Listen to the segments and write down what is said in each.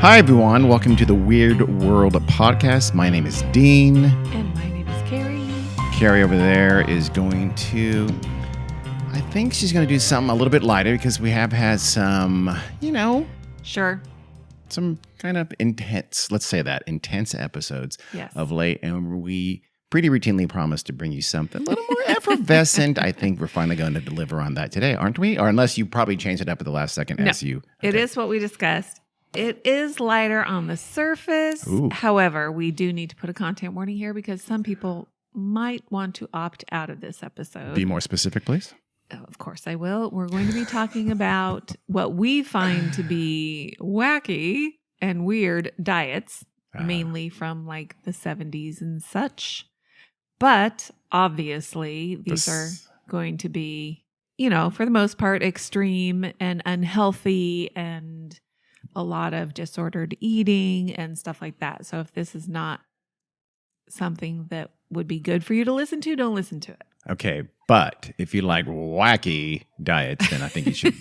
Hi, everyone. Welcome to the Weird World podcast. My name is Dean. And my name is Carrie. Carrie over there is going to, I think she's going to do something a little bit lighter because we have had some, Sure. some kind of intense episodes Yes. of late. And we pretty routinely promised to bring you something a little more effervescent. I think we're finally going to deliver on that today, aren't we? Or unless you probably changed it up at the last second. No, as you. It is what we discussed. It is lighter on the surface. Ooh. However, we do need to put a content warning here because some people might want to opt out of this episode. Be more specific, please. Oh, of course I will. We're going to be talking about what we find to be wacky and weird diets, mainly from like the 70s and such. But obviously, these are going to be, for the most part, extreme and unhealthy and a lot of disordered eating and stuff like that. So if this is not something that would be good for you to listen to, don't listen to it. Okay, but if you like wacky diets, then I think you should,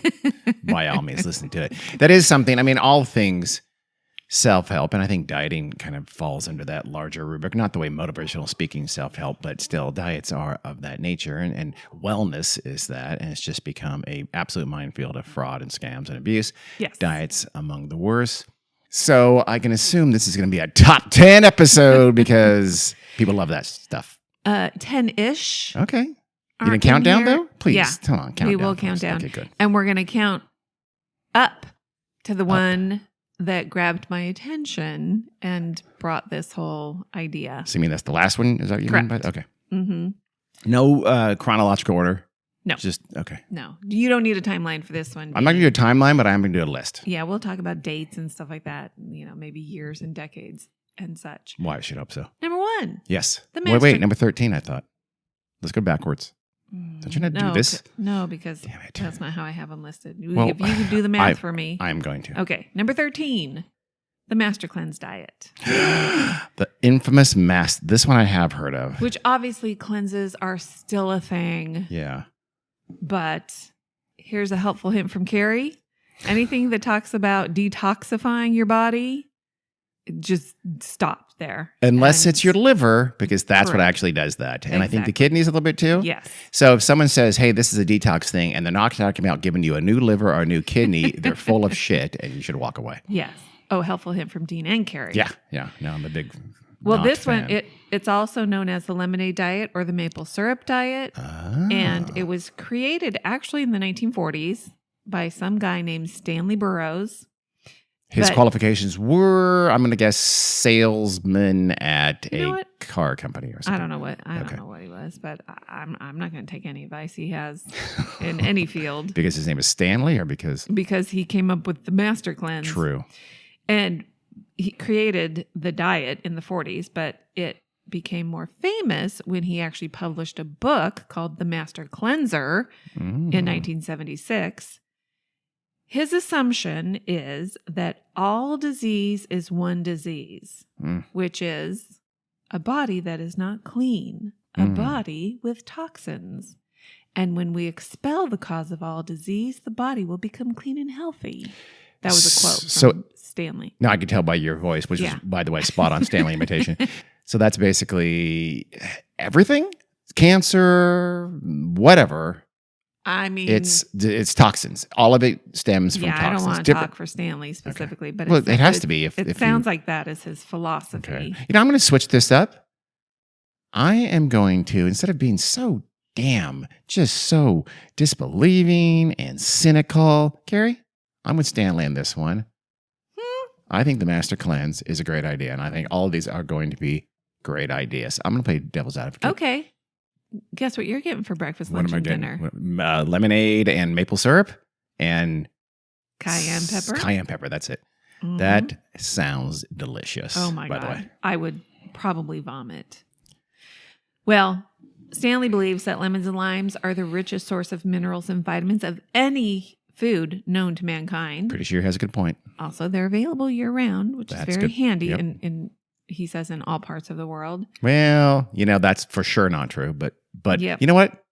by all means, listen to it. That is something, all things self-help, and I think dieting kind of falls under that larger rubric. Not the way motivational speaking self-help, but still diets are of that nature, and wellness is that, and it's just become a absolute minefield of fraud and scams and abuse. Yes. Diets among the worst. So I can assume this is going to be a top 10 episode because people love that stuff. 10-ish. Okay. You going to count down, though? Please. Yeah. Come on, count down. We will count down. Okay, good. And we're going to count up to the one that grabbed my attention and brought this whole idea. So you mean that's the last one? Is that what you mean by Correct. Okay. Mm-hmm. No chronological order? No. Just, okay. No. You don't need a timeline for this one. I'm not going to do a timeline, but I am going to do a list. Yeah, we'll talk about dates and stuff like that. Maybe years and decades and such. Why? I should hope so. Number 1. Yes. The Wait, number 13, I thought. Let's go backwards. Don't you not do this? No, because Damn it. that's not how I have them listed. Well, if you can do the math for me. I'm going to. Okay. Number 13, the Master Cleanse diet. The infamous this one I have heard of. Which obviously cleanses are still a thing. Yeah. But here's a helpful hint from Carrie. Anything that talks about detoxifying your body, just stop there. Unless it's your liver, because that's what Correct. actually does that. And I think the Exactly. kidneys a little bit too. Yes. So if someone says, hey, this is a detox thing, and they're not talking about giving you a new liver or a new kidney, they're full of shit, and you should walk away. Yes. Oh, helpful hint from Dean and Carrie. Yeah. No, I'm a big Well, not this fan. one, it's also known as the lemonade diet or the maple syrup diet. And it was created actually in the 1940s by some guy named Stanley Burroughs. His but- qualifications were, I'm going to guess, salesman at You know a what? car company or something. I don't know what he was, but I'm not going to take any advice he has in any field Because his name is Stanley or because? because he came up with the Master Cleanse. True. And he created the diet in the 40s, but it became more famous when he actually published a book called The Master Cleanser in 1976. His assumption is that all disease is one disease, which is a body that is not clean, a body with toxins. And when we expel the cause of all disease, the body will become clean and healthy. That was a quote from Stanley. No, I could tell by your voice, which was, by the way, spot on Stanley imitation. So that's basically everything? Cancer, whatever. It's toxins. All of it stems from toxins. I don't want to talk for Stanley specifically, but it has to be. It sounds like that is his philosophy. Okay. I'm going to switch this up. I am going to, instead of being so disbelieving and cynical, Carrie, I'm with Stanley on this one. I think the Master Cleanse is a great idea, and I think all of these are going to be great ideas. I'm going to play devil's advocate. Okay. Guess what you're getting for breakfast, lunch, and dinner? Lemonade and maple syrup and Cayenne pepper. Cayenne pepper, that's it. Mm-hmm. That sounds delicious. Oh my by God. the way. I would probably vomit. Well, Stanley believes that lemons and limes are the richest source of minerals and vitamins of any food known to mankind. Pretty sure he has a good point. Also, they're available year-round, which That's is very good. handy Yep. in he says in all parts of the world. Well, that's for sure not true. But Yep. you know what?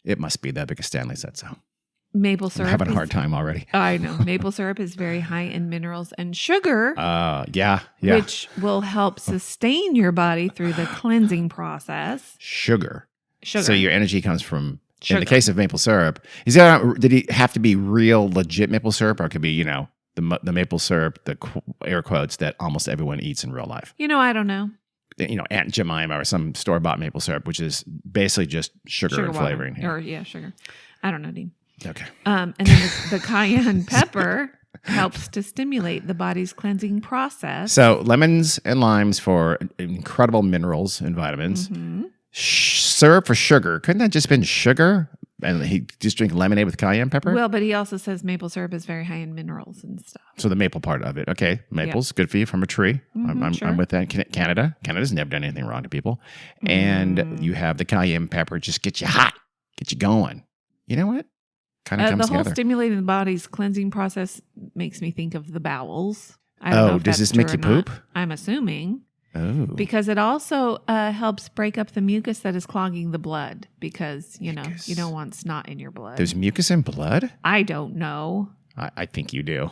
It must be that because Stanley said so. maple syrup. I'm having a hard time already. I know. Maple syrup is very high in minerals and sugar. Yeah. Which will help sustain your body through the cleansing process. Sugar. Sugar. So your energy comes from, Sugar. in the case of maple syrup, did it have to be real, legit maple syrup, or it could be, the maple syrup, air quotes, that almost everyone eats in real life? I don't know. Aunt Jemima or some store-bought maple syrup, which is basically just sugar and flavoring. Sugar. I don't know, Dean. Okay. And then the cayenne pepper helps to stimulate the body's cleansing process. So lemons and limes for incredible minerals and vitamins. Mm-hmm. Syrup for sugar. Couldn't that just been sugar? And he just drink lemonade with cayenne pepper? Well, but he also says maple syrup is very high in minerals and stuff. So the maple part of it. Okay. Maple's good for you from a tree. Sure. I'm with that. Canada's never done anything wrong to people. And you have the cayenne pepper. Just get you hot. Get you going. You know what? Kind of comes the whole together. stimulating the body's cleansing process makes me think of the bowels. I don't know if does that's this make true you or not. poop? I'm assuming. Oh. Because it also helps break up the mucus that is clogging the blood because, you don't want snot in your blood. There's mucus in blood? I don't know. I think you do.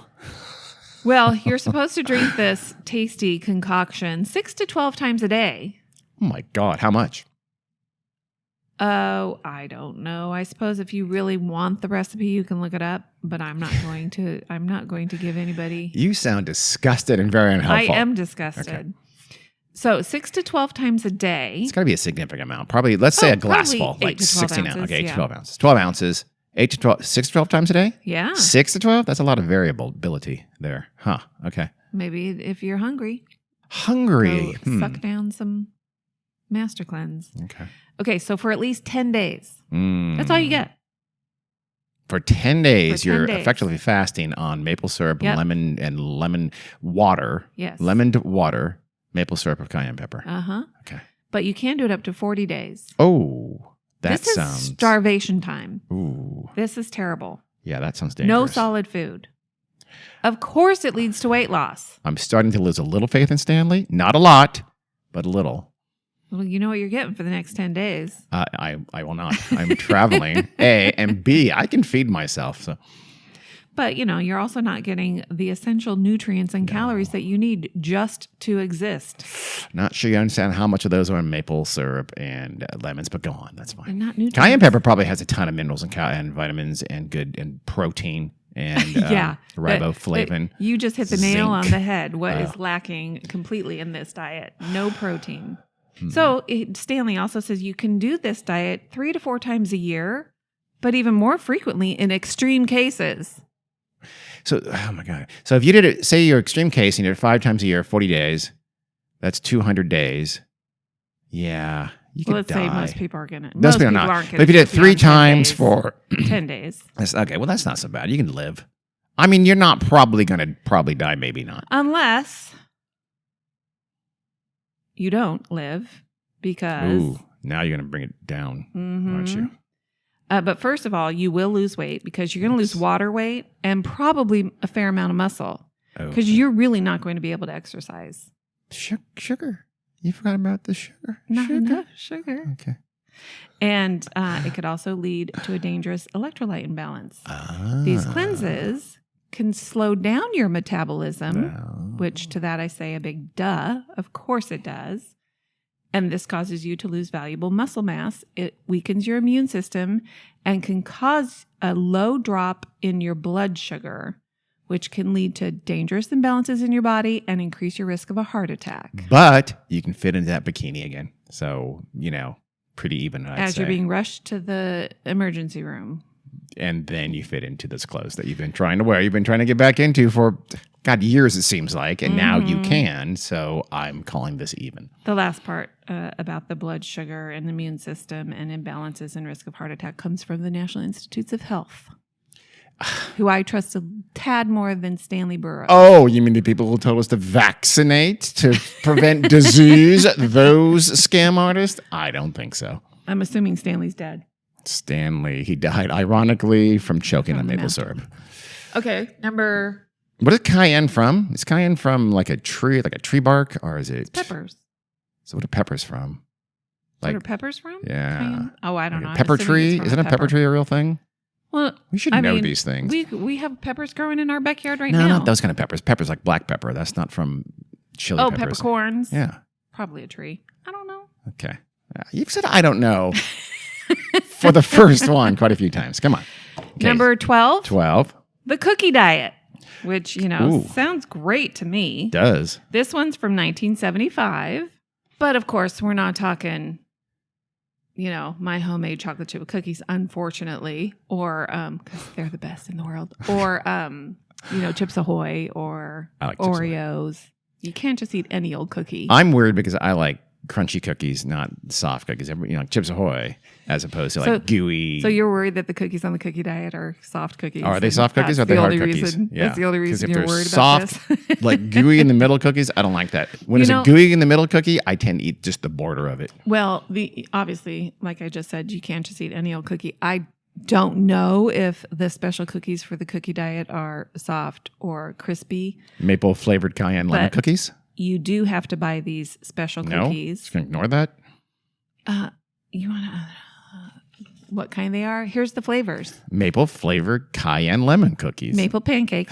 Well, you're supposed to drink this tasty concoction 6 to 12 times a day. Oh my God. How much? Oh, I don't know. I suppose if you really want the recipe, you can look it up, but I'm not going to give anybody. You sound disgusted and very unhelpful. I am disgusted. Okay. So 6 to 12 times a day. It's got to be a significant amount. Probably, let's say a glassful, like 16 ounces. Okay, 8 to 12 ounces. 12 ounces, 6 to 12 times a day? Yeah. 6 to 12? That's a lot of variability there. Huh. Okay. Maybe if you're hungry. Go suck down some Master Cleanse. Okay. Okay, so for at least 10 days. That's all you get. For 10 days, you're 10 days. effectively fasting on maple syrup, lemon water. Yes. Lemon water. Maple syrup of cayenne pepper. Uh-huh. Okay. But you can do it up to 40 days. Oh, this is starvation time. Ooh. This is terrible. Yeah, that sounds dangerous. No solid food. Of course it leads to weight loss. I'm starting to lose a little faith in Stanley. Not a lot, but a little. Well, you know what you're getting for the next 10 days. I will not. I'm traveling. A, and B, I can feed myself. So. But, you're also not getting the essential nutrients and calories that you need just to exist. Not sure you understand how much of those are in maple syrup and lemons, but go on. That's fine. And not nutrients. Cayenne pepper probably has a ton of minerals and vitamins and protein and riboflavin. You just hit the nail on the head. What is lacking completely in this diet? No protein. So Stanley also says you can do this diet 3 to 4 times a year, but even more frequently in extreme cases. So, oh my God. So if you did it, say your extreme case, and you did it 5 times a year, 40 days, that's 200 days. Yeah. You could die. Let's say most people are going to. Most people aren't. But if you did it 3 times for 10 days. Okay. Well, that's not so bad. You can live. I mean, you're not probably going to die. Maybe not. Unless you don't live because. Ooh, now you're going to bring it down, aren't you? But first of all, you will lose weight because you're going to lose water weight and probably a fair amount of muscle because you're really not going to be able to exercise. Sugar. You forgot about the sugar. Not enough sugar. Okay. And it could also lead to a dangerous electrolyte imbalance. These cleanses can slow down your metabolism, which to that I say a big duh. Of course it does. And this causes you to lose valuable muscle mass. It weakens your immune system and can cause a low drop in your blood sugar, which can lead to dangerous imbalances in your body and increase your risk of a heart attack. But you can fit into that bikini again. So, pretty even, I'd As say. you're being rushed to the emergency room. And then you fit into those clothes that you've been trying to wear. You've been trying to get back into for, God, years it seems like. And now you can. So I'm calling this even. The last part about the blood sugar and the immune system and imbalances and risk of heart attack comes from the National Institutes of Health, who I trust a tad more than Stanley Burrows. Oh, you mean the people who told us to vaccinate to prevent disease? Those scam artists? I don't think so. I'm assuming Stanley's dead. Stanley, he died ironically from choking on maple syrup. Okay, number. What is cayenne from? Is cayenne from like a tree bark, or is it It's peppers? So what are peppers from? What are peppers from? Yeah. Cayenne? Oh, I don't know. Pepper tree? Isn't a pepper tree a real thing? Well, We should know these things. We have peppers growing in our backyard right No, now. not those kind of peppers. Peppers like black pepper. That's not from chili peppers. Peppercorns. Yeah. Probably a tree. I don't know. Okay. You've said I don't know for the first one quite a few times. Come on. Okay. Number 12. 12. The cookie diet, which, Ooh. sounds great to me. Does. This one's from 1975. But of course, we're not talking, my homemade chocolate chip cookies, unfortunately, or because they're the best in the world, or, Chips Ahoy or I like Chips Ahoy. Oreos. You can't just eat any old cookie. I'm weird because I like crunchy cookies, not soft cookies. Chips Ahoy, as opposed to gooey. So you're worried that the cookies on the cookie diet are soft cookies? Are they soft cookies or are they hard cookies? That's the only reason if you're they're worried soft, about this. like gooey in the middle cookies, I don't like that. When it's a gooey in the middle cookie, I tend to eat just the border of it. Well, obviously, like I just said, you can't just eat any old cookie. I don't know if the special cookies for the cookie diet are soft or crispy. Maple flavored cayenne lemon cookies? You do have to buy these special cookies. Just gonna ignore that. You want to? What kind they are? Here's the flavors: maple flavored cayenne lemon cookies, maple pancake.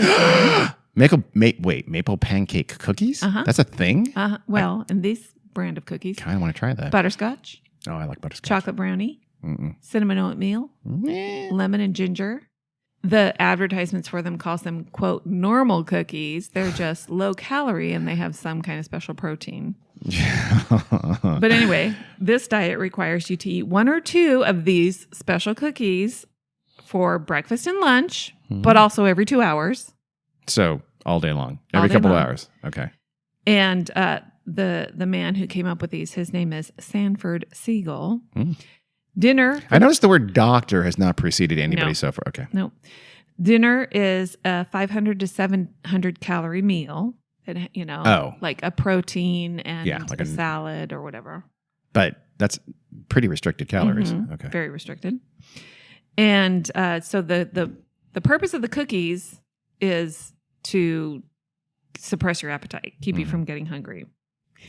Maple pancake cookies? Uh-huh. That's a thing. Well, and this brand of cookies. Kind of want to try that. Butterscotch. Oh, I like butterscotch. Chocolate brownie. Mm-mm. Cinnamon oatmeal. Lemon and ginger. The advertisements for them calls them, quote, normal cookies. They're just low calorie and they have some kind of special protein. But anyway, this diet requires you to eat 1 or 2 of these special cookies for breakfast and lunch, but also every 2 hours. So all day long, every couple of hours. Okay. And the man who came up with these, his name is Sanford Siegel. Dinner. I noticed the word doctor has not preceded anybody so far. Okay. No. Dinner is a 500 to 700 calorie meal. And, like a protein and like a salad or whatever. But that's pretty restricted calories. Mm-hmm. Okay. Very restricted. And so the purpose of the cookies is to suppress your appetite, keep you from getting hungry.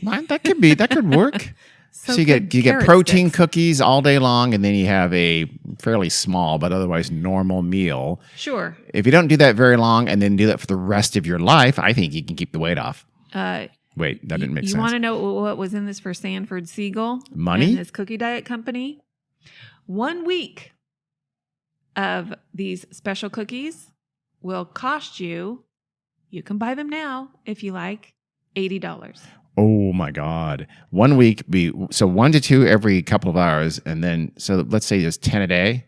That could work. So you get protein cookies all day long, and then you have a fairly small but otherwise normal meal. Sure. If you don't do that very long and then do that for the rest of your life, I think you can keep the weight off. Wait, that didn't make sense. You want to know what was in this for Sanford Siegel? Money? And his cookie diet company? 1 week of these special cookies will cost you can buy them now if you like, $80. Oh my God. 1 week so 1 to 2 every couple of hours. And then, so let's say there's 10 a day,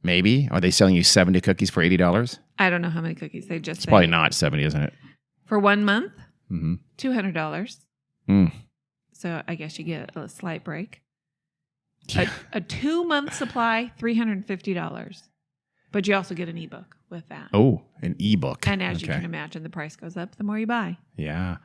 maybe. Are they selling you 70 cookies for $80? I don't know how many cookies. They just It's probably not 70, isn't it? For 1 month, $200. So I guess you get a slight break. Yeah. A 2-month supply, $350. But you also get an ebook with that. Oh, an ebook. And as you can imagine, the price goes up the more you buy. Yeah.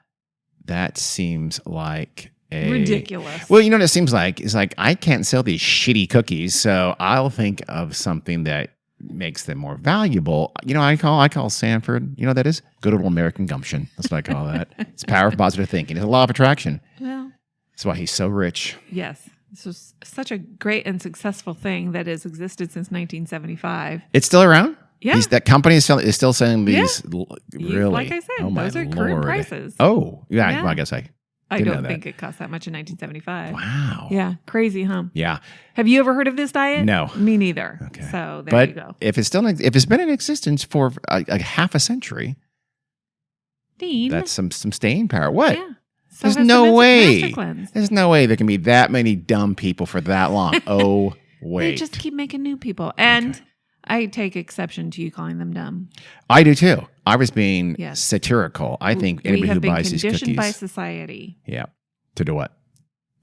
That seems like ridiculous. Well, you know what it seems like? It's like I can't sell these shitty cookies, so I'll think of something that makes them more valuable. I call Sanford, what that is? Good old American gumption. That's what I call that. It's power of positive thinking. It's a law of attraction. Well, that's why he's so rich. Yes. This was such a great and successful thing that has existed since 1975. It's still around? Yeah. That company is still selling these. Yeah. Really? Like I said, those are current prices. Oh, yeah. Well, I guess I don't think it cost that much in 1975. Wow. Yeah. Crazy, huh? Yeah. Have you ever heard of this diet? No. Me neither. Okay. So there you go. If it's been in existence for a half a century, Dean, that's some staying power. What? Yeah. So There's no way. There's no way there can be that many dumb people for that long. Oh, wait. They just keep making new people. And I take exception to you calling them dumb. I do too. I was being satirical. I think anybody who buys these cookies. We have been conditioned by society. Yeah. To do what?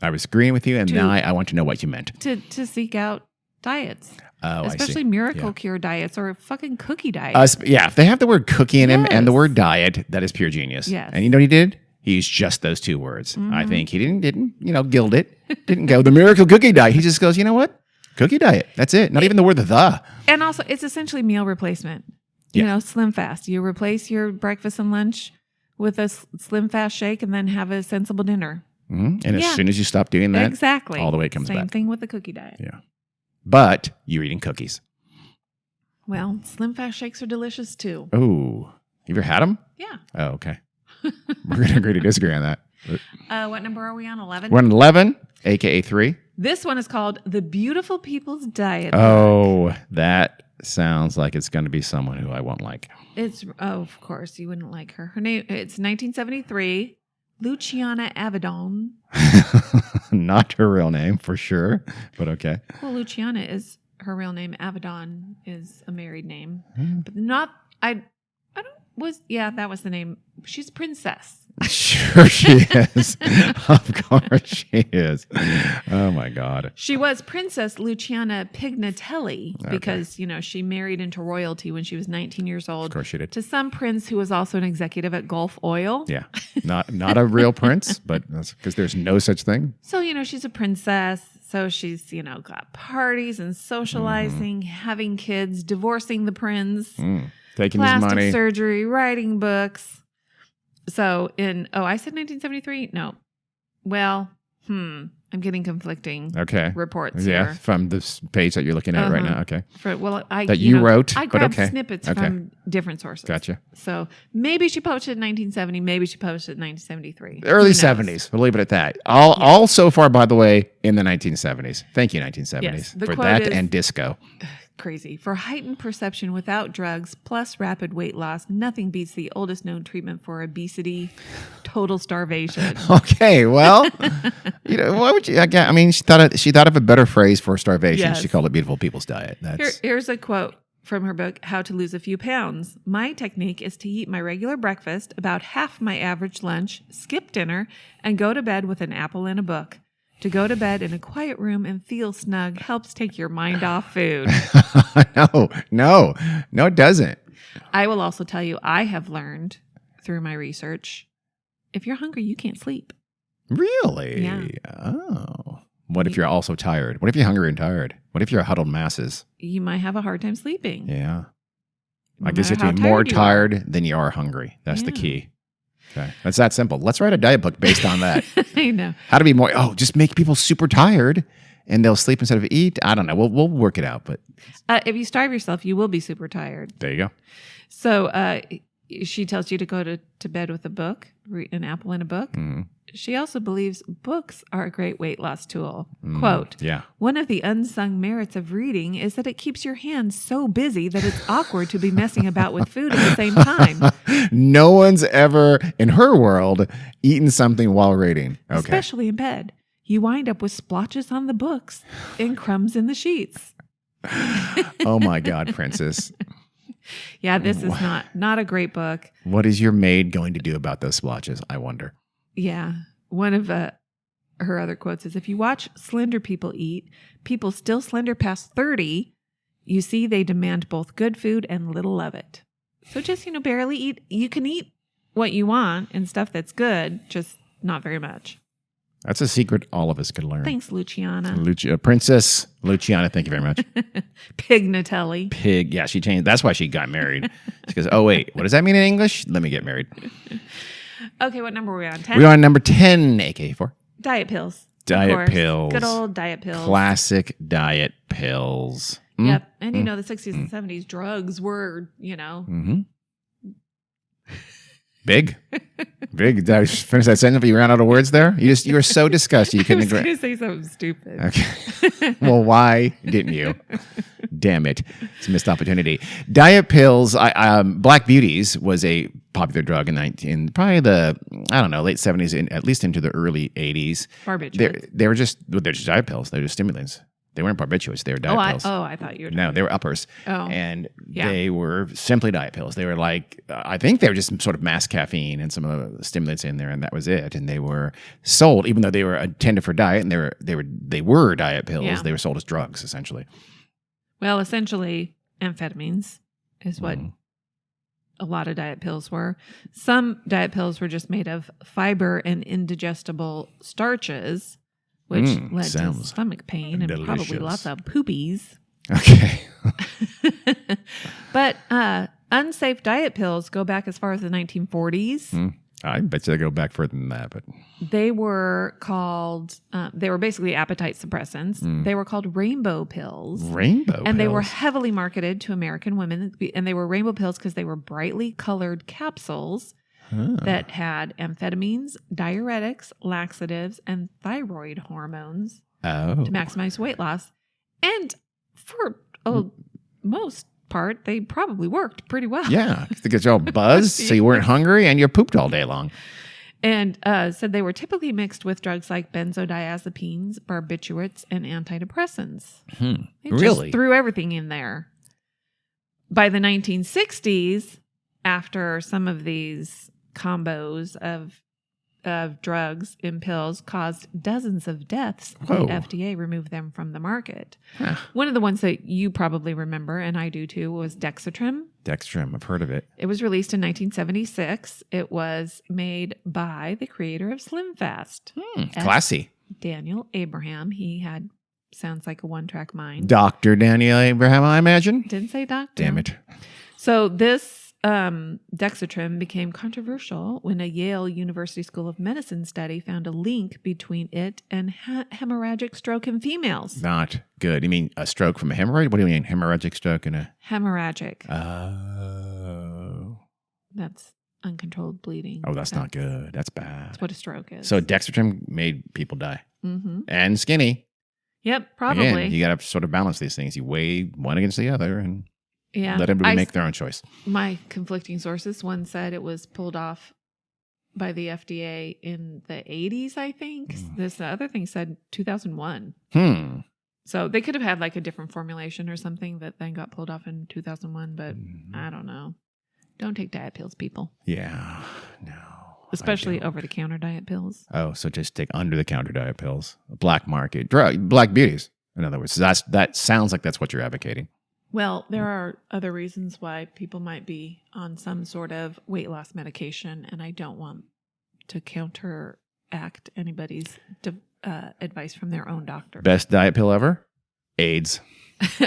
I was agreeing with you, and now I want to know what you meant. To seek out diets. Oh, especially miracle cure diets or fucking cookie diets. If they have the word cookie in them and the word diet, that is pure genius. Yes. And you know what he did? He used just those 2 words. I think he didn't gild it. Didn't go the miracle cookie diet. He just goes, you know what? Cookie diet. That's it. Not even the word the. And also, it's essentially meal replacement. Slim fast. You replace your breakfast and lunch with a Slim Fast shake and then have a sensible dinner. And as soon as you stop doing that, exactly, all the way it comes back. Same thing with the cookie diet. Yeah. But you're eating cookies. Well, Slim Fast shakes are delicious too. Oh, you ever had them? Yeah. Oh, okay. We're going to agree to disagree on that. What number are we on? 11? We're on 11, aka 3. This one is called The Beautiful People's Diet. Oh, that sounds like it's going to be someone who I won't like. Of course, you wouldn't like her. Her name, it's 1973, Luciana Avedon. Not her real name for sure, but okay. Well, Luciana is her real name. Avedon is a married name. Hmm. But not, that was the name. She's a princess. Sure she is. Of course she is. Oh my God. She was Princess Luciana Pignatelli because, she married into royalty when she was 19 years old. Of course she did. To some prince who was also an executive at Gulf Oil. Yeah. Not a real prince, but that's because there's no such thing. So, she's a princess. So she's, got parties and socializing, having kids, divorcing the prince, taking his money. plastic surgery, writing books. So I said 1973? No. Well, I'm getting conflicting reports here. From this page that you're looking at right now. Okay. You wrote. I grabbed snippets from different sources. Gotcha. So maybe she posted in 1970. Maybe she posted in 1973. Early 70s. We'll leave it at that. All so far, by the way, in the 1970s. Thank you, 1970s, Yes, for that and disco. Crazy. For heightened perception without drugs plus rapid weight loss, nothing beats the oldest known treatment for obesity, total starvation. Okay, well, what would you? I mean, she thought of a better phrase for starvation. Yes. She called it "beautiful people's diet." Here's a quote from her book, How to Lose a Few Pounds. My technique is to eat my regular breakfast, about half my average lunch, skip dinner, and go to bed with an apple and a book. To go to bed in a quiet room and feel snug helps take your mind off food. No, it doesn't. I will also tell you, I have learned through my research, if you're hungry, you can't sleep. Really? Yeah. Oh. What if you're also tired? What if you're hungry and tired? What if you're huddled masses? You might have a hard time sleeping. Yeah. No I guess you matter have to be how more tired tired than you are hungry. That's the key. Okay. That's that simple. Let's write a diet book based on that. I know. How to be more, just make people super tired and they'll sleep instead of eat. I don't know. We'll work it out. But if you starve yourself, you will be super tired. There you go. So she tells you to go to bed with a book, an apple and a book. Mm. She also believes books are a great weight loss tool. Quote, one of the unsung merits of reading is that it keeps your hands so busy that it's awkward to be messing about with food at the same time. No one's ever, in her world, eaten something while reading. Okay. Especially in bed. You wind up with splotches on the books and crumbs in the sheets. Oh my God, Princess. Yeah, this is not a great book. What is your maid going to do about those splotches, I wonder? Yeah. One of her other quotes is, if you watch slender people eat, people still slender past 30, you see they demand both good food and little of it. So just, barely eat. You can eat what you want and stuff that's good, just not very much. That's a secret all of us could learn. Thanks, Luciana. Princess Luciana, thank you very much. Pignatelli. Pig. Yeah, she changed. That's why she got married. She goes, oh, wait, what does that mean in English? Let me get married. Okay, what number are we on? 10? We're on number 10, aka 4. Diet pills. Diet pills. Good old diet pills. Classic diet pills. Yep. And the 60s and 70s, drugs were, Mm-hmm. Big. Did I finish that sentence? You ran out of words there? You were so disgusted you couldn't agree. I was going to say something stupid. Okay. Well, why didn't you? Damn it. It's a missed opportunity. Diet pills, Black Beauties was a popular drug in probably the, late 70s, at least into the early 80s. Barbiturates. They're just diet pills. They're just stimulants. They weren't barbiturates. They were diet pills. I thought you were. No, they were uppers. Oh. And they were simply diet pills. They were like, I think they were just sort of mass caffeine and some of the stimulants in there, and that was it. And they were sold, even though they were intended for diet, and they were diet pills. Yeah. They were sold as drugs, essentially. Well, essentially, amphetamines is what a lot of diet pills were. Some diet pills were just made of fiber and indigestible starches, which led to stomach pain and probably lots of poopies. Okay. But unsafe diet pills go back as far as the 1940s. I bet you they go back further than that, but They were called, they were basically appetite suppressants. They were called rainbow pills. And they were heavily marketed to American women. And they were rainbow pills because they were brightly colored capsules that had amphetamines, diuretics, laxatives, and thyroid hormones to maximize weight loss. And for most part, they probably worked pretty well. Yeah, to get you all buzzed so you weren't hungry and you pooped all day long. And said they were typically mixed with drugs like benzodiazepines, barbiturates, and antidepressants. They just threw everything in there. By the 1960s, after some of these combos of drugs in pills caused dozens of deaths, the FDA removed them from the market. One of the ones that you probably remember, and I do too, was Dexatrim. Dexatrim, I've heard of it. It was released in 1976. It was made by the creator of Slim Fast. Classy. Daniel Abraham. He sounds like a one-track mind. Dr. Daniel Abraham, I imagine. Didn't say doctor. Damn it. So this Dexatrim became controversial when a Yale University School of Medicine study found a link between it and hemorrhagic stroke in females. Not good. You mean a stroke from a hemorrhage? What do you mean, hemorrhagic stroke and a... Hemorrhagic. Oh. That's uncontrolled bleeding. Oh, that's not good. That's bad. That's what a stroke is. So Dexatrim made people die. And skinny. Yep, probably. Again, you got to sort of balance these things. You weigh one against the other and... Yeah, let everybody make their own choice. My conflicting sources, one said it was pulled off by the FDA in the 80s, I think. The other thing said 2001. So they could have had like a different formulation or something that then got pulled off in 2001, but I don't know. Don't take diet pills, people. Yeah, no. Especially over-the-counter diet pills. Oh, so just take under-the-counter diet pills. Black market. Black beauties, in other words. So that sounds like that's what you're advocating. Well, there are other reasons why people might be on some sort of weight loss medication, and I don't want to counteract anybody's advice from their own doctor. Best diet pill ever? AIDS.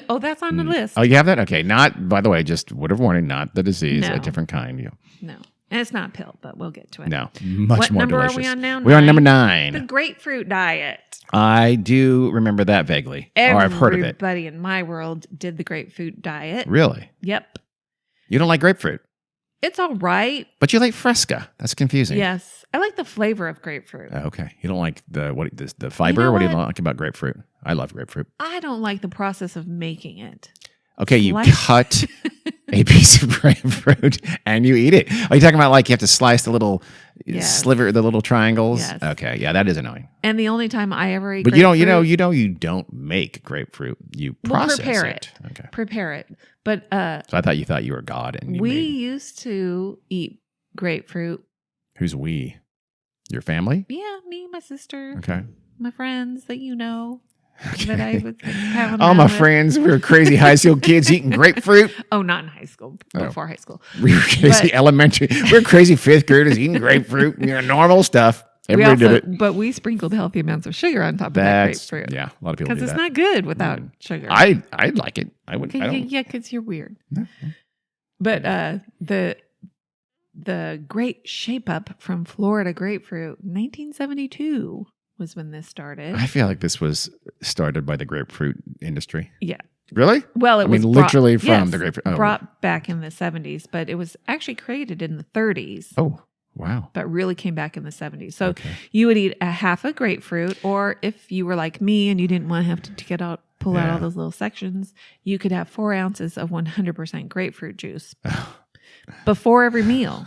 Oh, that's on the list. Oh, you have that? Okay. Not, by the way, just word of warning, not the disease, No. a different kind. No. And it's not a pill, but we'll get to it. No. Much what more number delicious. are we on now? We're on number 9. The grapefruit diet. I do remember that vaguely. Or I've heard of it. Everybody in my world did the grapefruit diet. Really? Yep. You don't like grapefruit? It's all right. But you like Fresca. That's confusing. Yes. I like the flavor of grapefruit. Oh, okay. You don't like the fiber? You know what do you what? like about grapefruit? I love grapefruit. I don't like the process of making it. Okay, you cut a piece of grapefruit and you eat it. Are you talking about like you have to slice the little sliver, the little triangles? Yes. Okay, yeah, that is annoying. And the only time I ever ate But grapefruit... you don't make grapefruit. You process prepare it. Okay. Prepare it. But So I thought you were God and we used to eat grapefruit. Who's we? Your family? Yeah, me, my sister, Okay. my friends that you know. Okay. That I would have All my friends, we were crazy high school kids eating grapefruit. Oh, not in high school. Before high school. We were crazy elementary. We were crazy 5th graders eating grapefruit. Normal stuff. Everybody did it. But we sprinkled healthy amounts of sugar on top of that grapefruit. Yeah, a lot of people do that. Because it's not good without sugar. I'd like it. I would. Yeah, because you're weird. But the great shape up from Florida grapefruit, 1972 was when this started. I feel like this was started by the grapefruit industry. Yeah. Really? Well, it was literally from the grapefruit. Brought back in the 70s, but it was actually created in the 30s. Oh, wow. But really came back in the 70s. So you would eat a half a grapefruit, or if you were like me and you didn't want to have to pull out all those little sections, you could have 4 ounces of 100% grapefruit juice before every meal.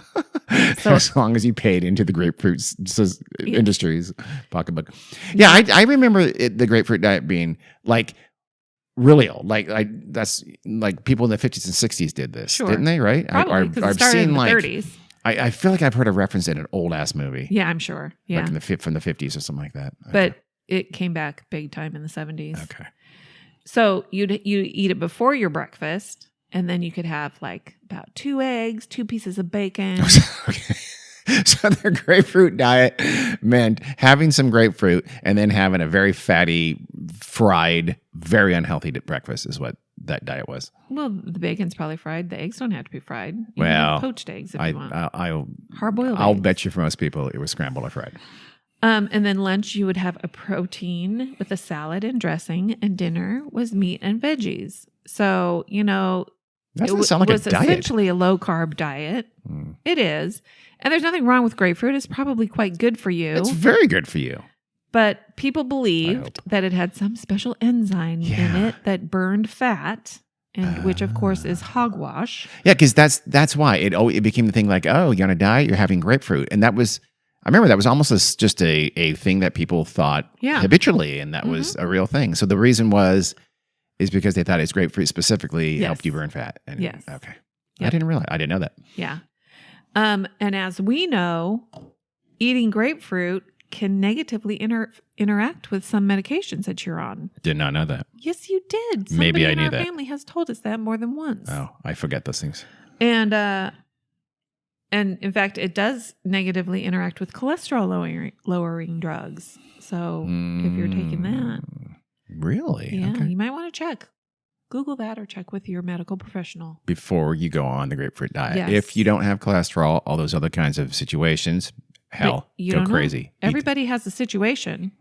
So as long as you paid into the grapefruit industry's pocketbook. Yeah, I remember the grapefruit diet being like really old. That's like people in the 50s and 60s did this, didn't they? Right? Probably, because it started in the 30s. I feel like I've heard a reference in an old ass movie. Yeah, I'm sure. Yeah, like from the 50s or something like that. Okay. But it came back big time in the 70s. Okay. So you'd eat it before your breakfast, and then you could have like about 2 eggs, 2 pieces of bacon. Okay. So their grapefruit diet meant having some grapefruit and then having a very fatty, fried, very unhealthy breakfast is what that diet was. Well, the bacon's probably fried. The eggs don't have to be fried. You can Well, have poached eggs if you want. I'll Hard-boiled eggs. bet you for most people it was scrambled or fried. And then lunch, you would have a protein with a salad and dressing, and dinner was meat and veggies. So, That doesn't sound like a was diet. essentially a low-carb diet. It is. And there's nothing wrong with grapefruit. It's probably quite good for you. It's very good for you. But people believed that it had some special enzyme in it that burned fat, and which, of course, is hogwash. Yeah, because that's why it became the thing like, oh, you're on a diet, you're having grapefruit. And I remember that was almost just a thing that people thought habitually, and that was a real thing. So the reason is because they thought it's grapefruit specifically helped you burn fat. And, yes. Okay. Yep. I didn't know that. Yeah. And as we know, eating grapefruit can negatively interact with some medications that you're on. Did not know that. Yes, you did. Maybe I knew that. Somebody in our family has told us that more than once. Oh, I forget those things. And in fact, it does negatively interact with cholesterol lowering drugs. So if you're taking that. Really? Yeah, Okay. you might want to check. Google that or check with your medical professional. Before you go on the grapefruit diet. Yes. If you don't have cholesterol, all those other kinds of situations, hell, you go don't know. crazy. Everybody has a situation.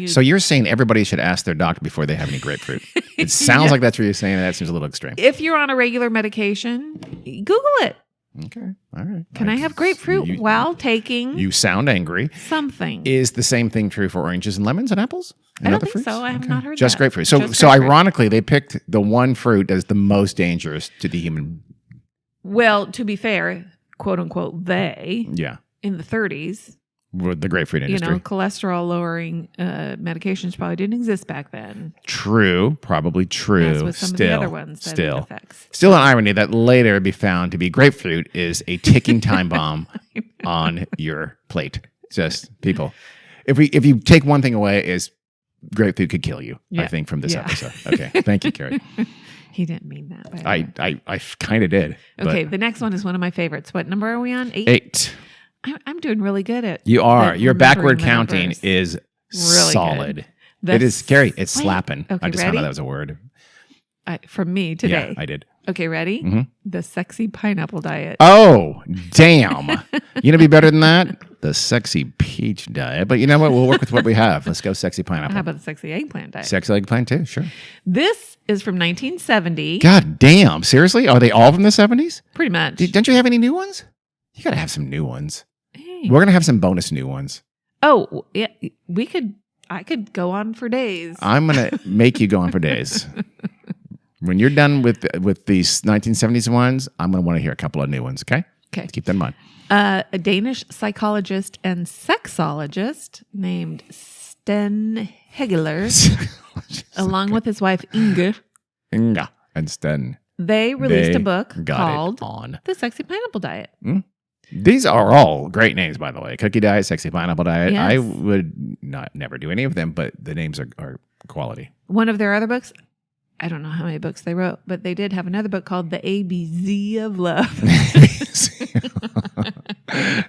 So you're saying everybody should ask their doctor before they have any grapefruit. It sounds like that's what you're saying. That seems a little extreme. If you're on a regular medication, Google it. Okay. All right. Can I have grapefruit while taking You sound angry. something? Is the same thing true for oranges and lemons and apples? And I don't other think fruits? so. I have not heard Just that. grapefruit. Just So grapefruit. ironically, they picked the one fruit as the most dangerous to the human. Well, to be fair, quote unquote, they in the 30s, With the grapefruit industry. cholesterol lowering medications probably didn't exist back then. True. Probably true. As with some of the other ones that it affects. Still an irony that later be found to be grapefruit is a ticking time bomb on your plate. Just people. If you take one thing away is grapefruit could kill you, I think, from this episode. Okay. Thank you, Carrie. He didn't mean that. By the way. I kind of did. Okay, the next one is one of my favorites. What number are we on? 8? 8. I'm doing really good at You are. Your remembering backward the counting numbers. is Really solid. good. It is, Carrie, it's slapping. Okay, I just found ready? out that was a word. From me today. Yeah, I did. Okay, ready? Mhm. The sexy pineapple diet. Oh, damn. You know be better than that? The sexy peach diet. But you know what? We'll work with what we have. Let's go sexy pineapple. How about the sexy eggplant diet? Sexy eggplant too, sure. This is from 1970. God damn. Seriously? Are they all from the 70s? Pretty much. Don't you have any new ones? You got to have some new ones. Hey. We're going to have some bonus new ones. Oh, yeah. I could go on for days. I'm going to make you go on for days. When you're done with these 1970s ones, I'm going to want to hear a couple of new ones, okay? Okay. Keep that in mind. A Danish psychologist and sexologist named Sten Hegeler, along with his wife Inge, Inga and Sten. they released a book got called it on. The Sexy Pineapple Diet. These are all great names, by the way. Cookie diet, sexy pineapple diet. Yes. I would never do any of them, but the names are quality. One of their other books, I don't know how many books they wrote, but they did have another book called The ABZ of Love.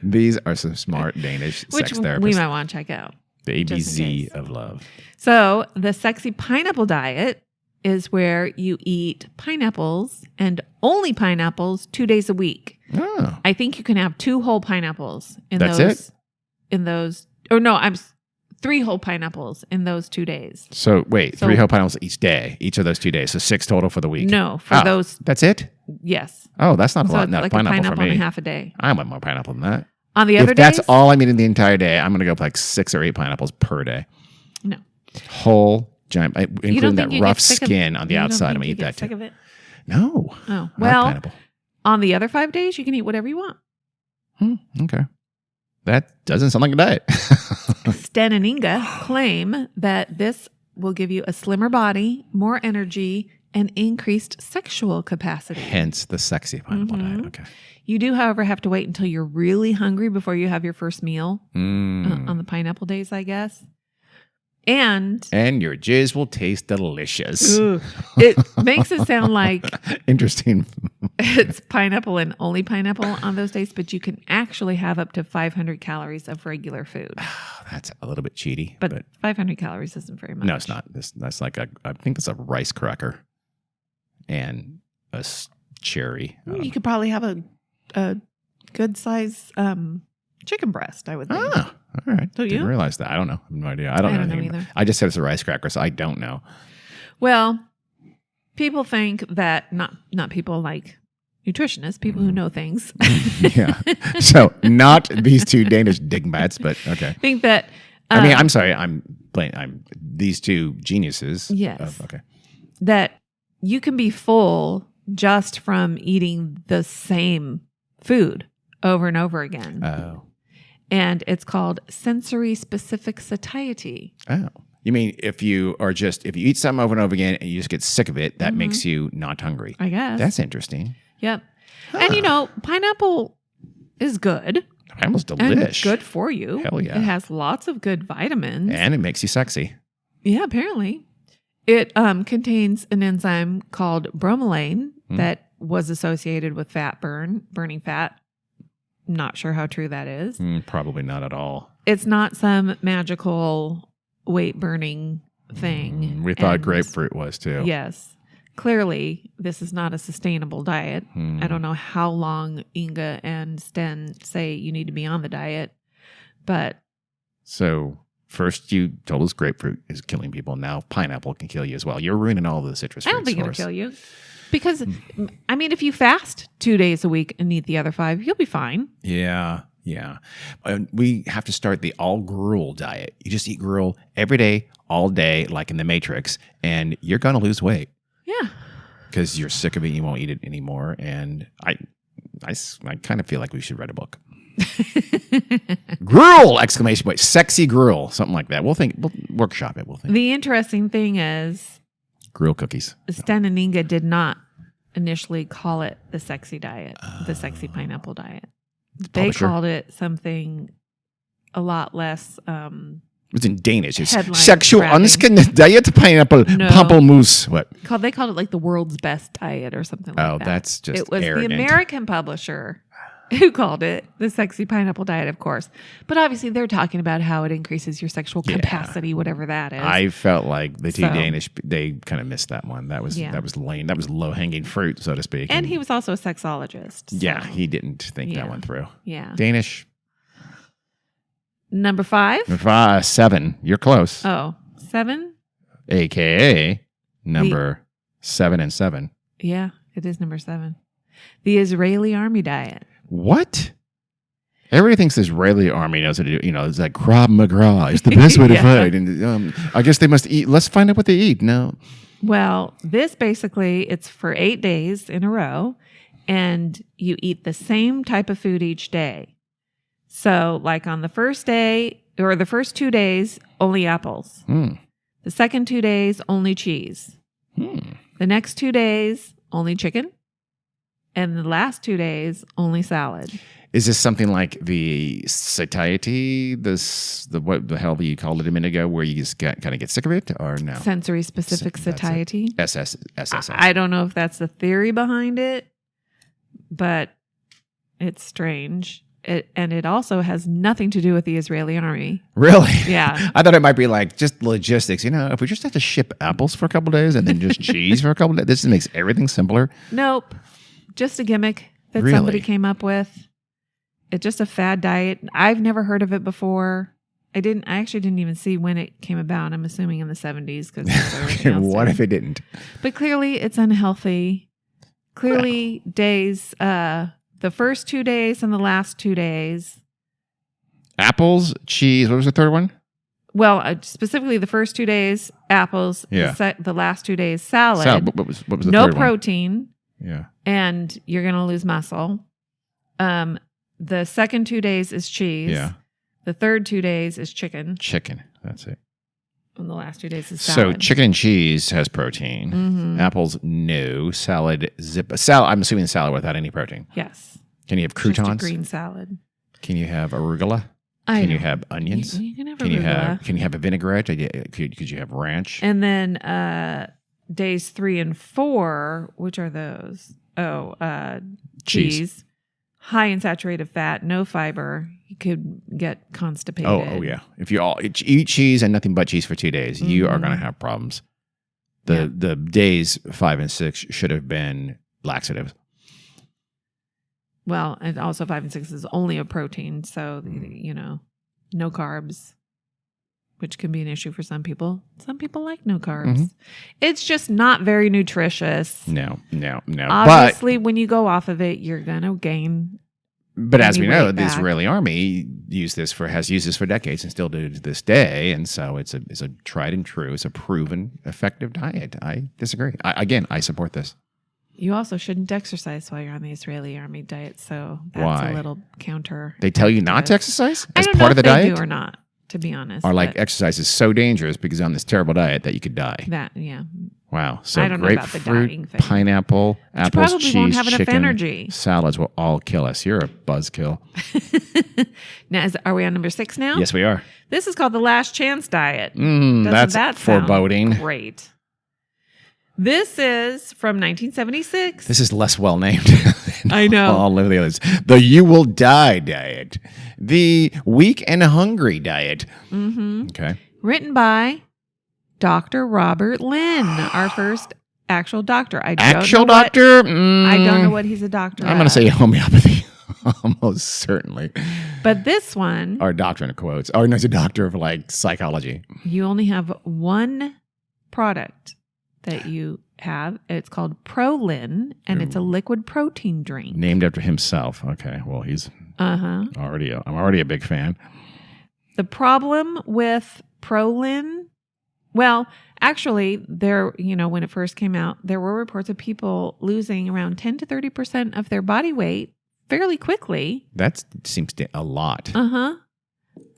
These are some smart Danish Which sex therapists. we might want to check out. The just in ABZ case. of love. So the Sexy Pineapple Diet is where you eat pineapples and only pineapples 2 days a week. Oh, I think you can have 2 whole pineapples in That's those. it? In those, or no, 3 whole pineapples in those 2 days. so wait, So- 3 whole pineapples each day, each of those 2 days. So 6 total for the week. No, for those, That's it? yes. Oh, that's not a So lot. it's Not like pineapple, a pineapple for me. and a half a day. I want more pineapple than that. On the other If that's days, all I'm eating the entire day, I'm going to go for like 6 or 8 pineapples per day. no. Whole giant, You including don't that think you rough get sick of- skin on the you don't outside. I'm think going to you eat get that sick too. of it? No. Oh, I like well, pineapple. on the other 5 days, you can eat whatever you want. Okay. That doesn't sound like a diet. Sten and Inga claim that this will give you a slimmer body, more energy, and increased sexual capacity. Hence the sexy pineapple diet. Okay. You do, however, have to wait until you're really hungry before you have your first meal on the pineapple days, I guess. And your jizz will taste delicious. it makes it sound like Interesting. it's pineapple and only pineapple on those days, but you can actually have up to 500 calories of regular food. That's a little bit cheaty. But 500 calories isn't very much. No, it's not. That's like I think that's a rice cracker. and a cherry. You could probably have a good size chicken breast, I would think. Ah, all right. Don't Didn't you? realize that. I don't know. I have no idea. I don't know anything either. I just said it's a rice cracker, so I don't know. Well, people think that not people like nutritionists, people who know things. Yeah. So not these two Danish dingbats, but okay. Think that. I mean, I'm sorry. I'm these two geniuses. Yes. Okay. That you can be full just from eating the same food over and over again. Oh. And it's called sensory specific satiety. Oh. You mean if you eat something over and over again and you just get sick of it, that makes you not hungry? I guess. That's interesting. Yep. And pineapple is good. Pineapple's And delish. good for you. Hell yeah. It has lots of good vitamins. And it makes you sexy. Yeah, apparently. It contains an enzyme called bromelain that was associated with burning fat. Not sure how true that is. Probably not at all. It's not some magical weight burning thing. We thought grapefruit was too. Yes. Clearly, this is not a sustainable diet. I don't know how long Inga and Sten say you need to be on the diet, but... So first you told us grapefruit is killing people. Now pineapple can kill you as well. You're ruining all the citrus fruits. I don't think it'll kill you. Because, I mean, if you fast 2 days a week and eat the other 5, you'll be fine. Yeah. We have to start the all gruel diet. You just eat gruel every day, all day, like in the Matrix, and you're going to lose weight. Yeah. Because you're sick of it, you won't eat it anymore. And I kind of feel like we should write a book. Gruel! Exclamation point. Sexy gruel. Something like that. We'll workshop it. The interesting thing is, gruel cookies. Sten and Inga did not initially call it the sexy diet, the sexy pineapple diet. They called it something a lot less... It's in Danish. It's Headline sexual grabbing. unskinned diet pineapple pamplemousse. What? They called it like the world's best diet or something like that. Oh, that's just It was arrogant. the American publisher who called it the sexy pineapple diet, of course. But obviously they're talking about how it increases your sexual capacity, whatever that is. I felt like the two Danish, they kind of missed that one. That was lame. That was low-hanging fruit, so to speak. And he was also a sexologist. So. Yeah, he didn't think that one through. Yeah. Danish. Number 5? 7. You're close. Oh, 7? AKA number 7 and 7. Yeah, it is number 7. The Israeli army diet. What? Everybody thinks the Israeli army knows how to do. It's like Krav Maga. It's the best way to fight. And I guess they must eat. Let's find out what they eat. No. Well, this basically, it's for 8 days in a row, and you eat the same type of food each day. So, like on the first day, or the first 2 days, only apples. The second 2 days, only cheese. The next 2 days, only chicken. And the last 2 days, only salad. Is this something like the satiety, what the hell you called it a minute ago, where you just kind of get sick of it, or no? Sensory specific satiety. SSS. I don't know if that's the theory behind it, but it's strange. It also has nothing to do with the Israeli army. Really? Yeah. I thought it might be like just logistics. If we just have to ship apples for a couple of days and then just cheese for a couple of days, this makes everything simpler. Nope. Just a gimmick that somebody came up with. It's just a fad diet. I've never heard of it before. I actually didn't even see when it came about. I'm assuming in the 70s because what if it didn't? But clearly it's unhealthy. Clearly days, the first 2 days and the last 2 days. Apples, cheese. What was the third one? Well, specifically the first 2 days, apples. Yeah. The last 2 days, salad. What was the third one? No protein. Yeah. And you're going to lose muscle. The second 2 days is cheese. Yeah. The third 2 days is chicken. Chicken. That's it. And the last 2 days is salad. So chicken and cheese has protein. Mm-hmm. Apples, no. Salad, salad. I'm assuming salad without any protein. Yes. Can you have croutons? Just a green salad. Can you have arugula? Can you have onions? You can have arugula. Can you have a vinaigrette? Could you have ranch? And then days 3 and 4, which are those? Oh, cheese. High in saturated fat, no fiber. You could get constipated. Oh yeah. If you all eat cheese and nothing but cheese for 2 days, you are going to have problems. The days 5 and 6 should have been laxatives. Well, and also 5 and 6 is only a protein. So, no carbs, which can be an issue for some people. Some people like no carbs. Mm-hmm. It's just not very nutritious. No. Obviously, when you go off of it, you're going to gain. But as we know, the back. Israeli army has used this for decades and still do to this day. And so it's a tried and true, it's a proven effective diet. I disagree. I support this. You also shouldn't exercise while you're on the Israeli army diet. So that's Why? A little counter. They tell you not to exercise I as don't know part of the if they diet? do or not, to be honest. Or like exercise is so dangerous because on this terrible diet that you could die. That, yeah. Wow. So I don't know about the dying grapefruit, thing. pineapple, apples, probably cheese, won't have enough chicken, energy. salads will all kill us. You're a buzzkill. Now, are we on number 6 now? Yes, we are. This is called the Last Chance Diet. Doesn't That's that sound foreboding. Great. This is from 1976. This is less well named. I know. All of the others. The You Will Die diet. The Weak and Hungry diet. Mm-hmm. Okay. Written by Dr. Robert Lynn, our first actual doctor. I Actual don't know doctor? I don't know what he's a doctor I'm going to at. say homeopathy. Almost certainly. But this one, Or doctor in quotes. Or no, it's a doctor of like psychology. you only have one product that you have. It's called Prolin, and it's a liquid protein drink. Named after himself. Okay. Well, he's I'm already a big fan. The problem with Prolin, well, actually, when it first came out, there were reports of people losing around 10 to 30% of their body weight fairly quickly. That seems a lot.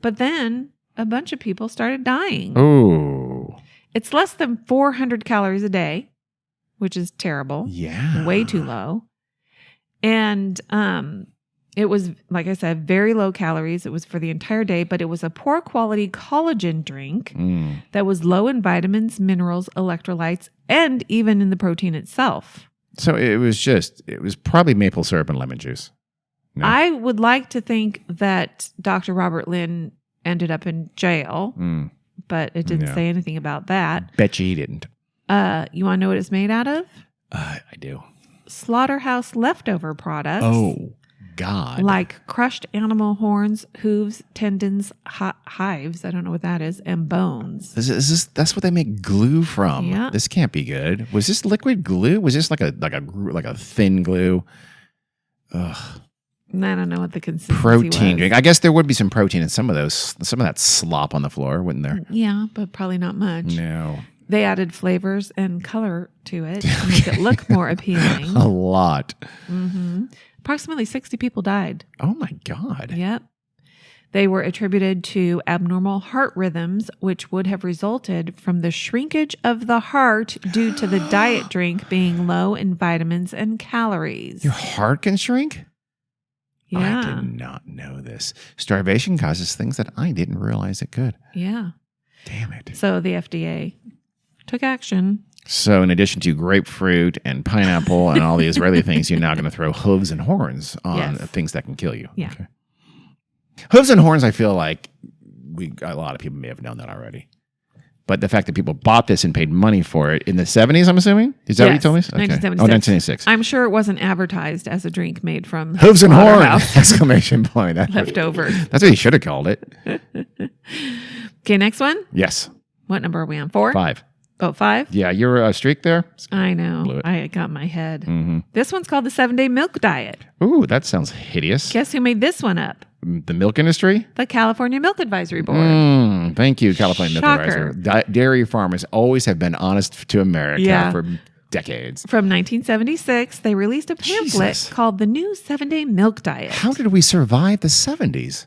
But then a bunch of people started dying. Oh. It's less than 400 calories a day, which is terrible. Yeah. Way too low. And it was, like I said, very low calories. It was for the entire day, but it was a poor quality collagen drink that was low in vitamins, minerals, electrolytes, and even in the protein itself. So it was probably maple syrup and lemon juice. No. I would like to think that Dr. Robert Lynn ended up in jail, but it didn't say anything about that. Bet you he didn't. You want to know what it's made out of? I do. Slaughterhouse leftover products. Oh, God. Like crushed animal horns, hooves, tendons, hives, I don't know what that is, and bones. That's what they make glue from. Yeah. This can't be good. Was this liquid glue? Was this like a thin glue? Ugh. I don't know what the consistency Protein was. drink. I guess there would be some protein in some of that slop on the floor, wouldn't there? Yeah, but probably not much. No. They added flavors and color to it to make it look more appealing. A lot. Approximately 60 people died. Oh my God. Yep. They were attributed to abnormal heart rhythms, which would have resulted from the shrinkage of the heart due to the diet drink being low in vitamins and calories. Your heart can shrink? Yeah. I did not know this. Starvation causes things that I didn't realize it could. Yeah. Damn it. So the FDA took action. So in addition to grapefruit and pineapple and all the Israeli things, you're now going to throw hooves and horns on things that can kill you. Yeah. Okay. Hooves and horns, I feel like a lot of people may have known that already. But the fact that people bought this and paid money for it in the 70s, I'm assuming? Is that what you told me? Okay. 1976. Oh, 1976. I'm sure it wasn't advertised as a drink made from Hooves and horns! slaughterhouse Exclamation point. leftover. That's what you should have called it. Okay, next one. Yes. What number are we on? 4? 5. Oh, 5? Yeah, you're a streak there? I Blew know. it. I got my head. Mm-hmm. This one's called the 7-Day Milk Diet. Ooh, that sounds hideous. Guess who made this one up? The milk industry? The California Milk Advisory Board. Thank you, California Milk Shocker. Advisory. Dairy farmers always have been honest to America for decades. From 1976, they released a pamphlet Jesus. called The New 7-Day Milk Diet. How did we survive the 70s?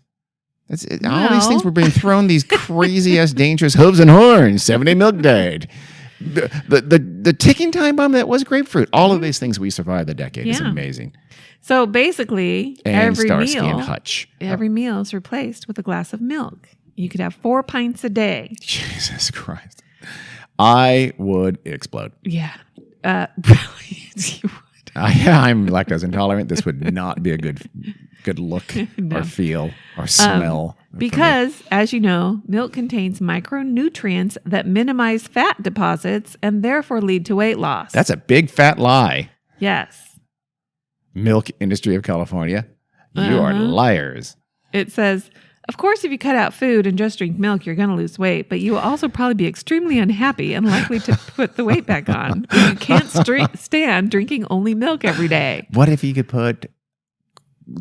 All these things were being thrown, these crazy-ass dangerous hooves and horns, 7-day milk diet. The ticking time bomb that was grapefruit. All of these things we survived the decade. It's Yeah. amazing. So basically, And every Starsky and meal, Hutch. every meal is replaced with a glass of milk. You could have 4 pints a day. Jesus Christ. I would explode. Yeah. Really, you would. I'm lactose intolerant. This would not be a good look No. or feel or smell. Because, as you know, milk contains micronutrients that minimize fat deposits and therefore lead to weight loss. That's a big fat lie. Yes. Milk industry of California. You are liars. It says, of course, if you cut out food and just drink milk, you're going to lose weight, but you will also probably be extremely unhappy and likely to put the weight back on. You can't stand drinking only milk every day. What if you could put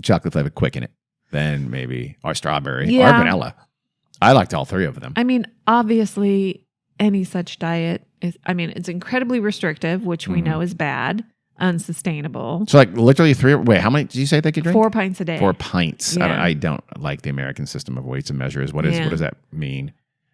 chocolate flavored Quick in it? Then maybe, or strawberry, or vanilla. I liked all three of them. I mean, obviously, any such diet is, it's incredibly restrictive, which we know is bad, unsustainable. So, like, literally how many did you say they could drink? 4 pints a day. 4 pints. Yeah. I don't like the American system of weights and measures. What does that mean?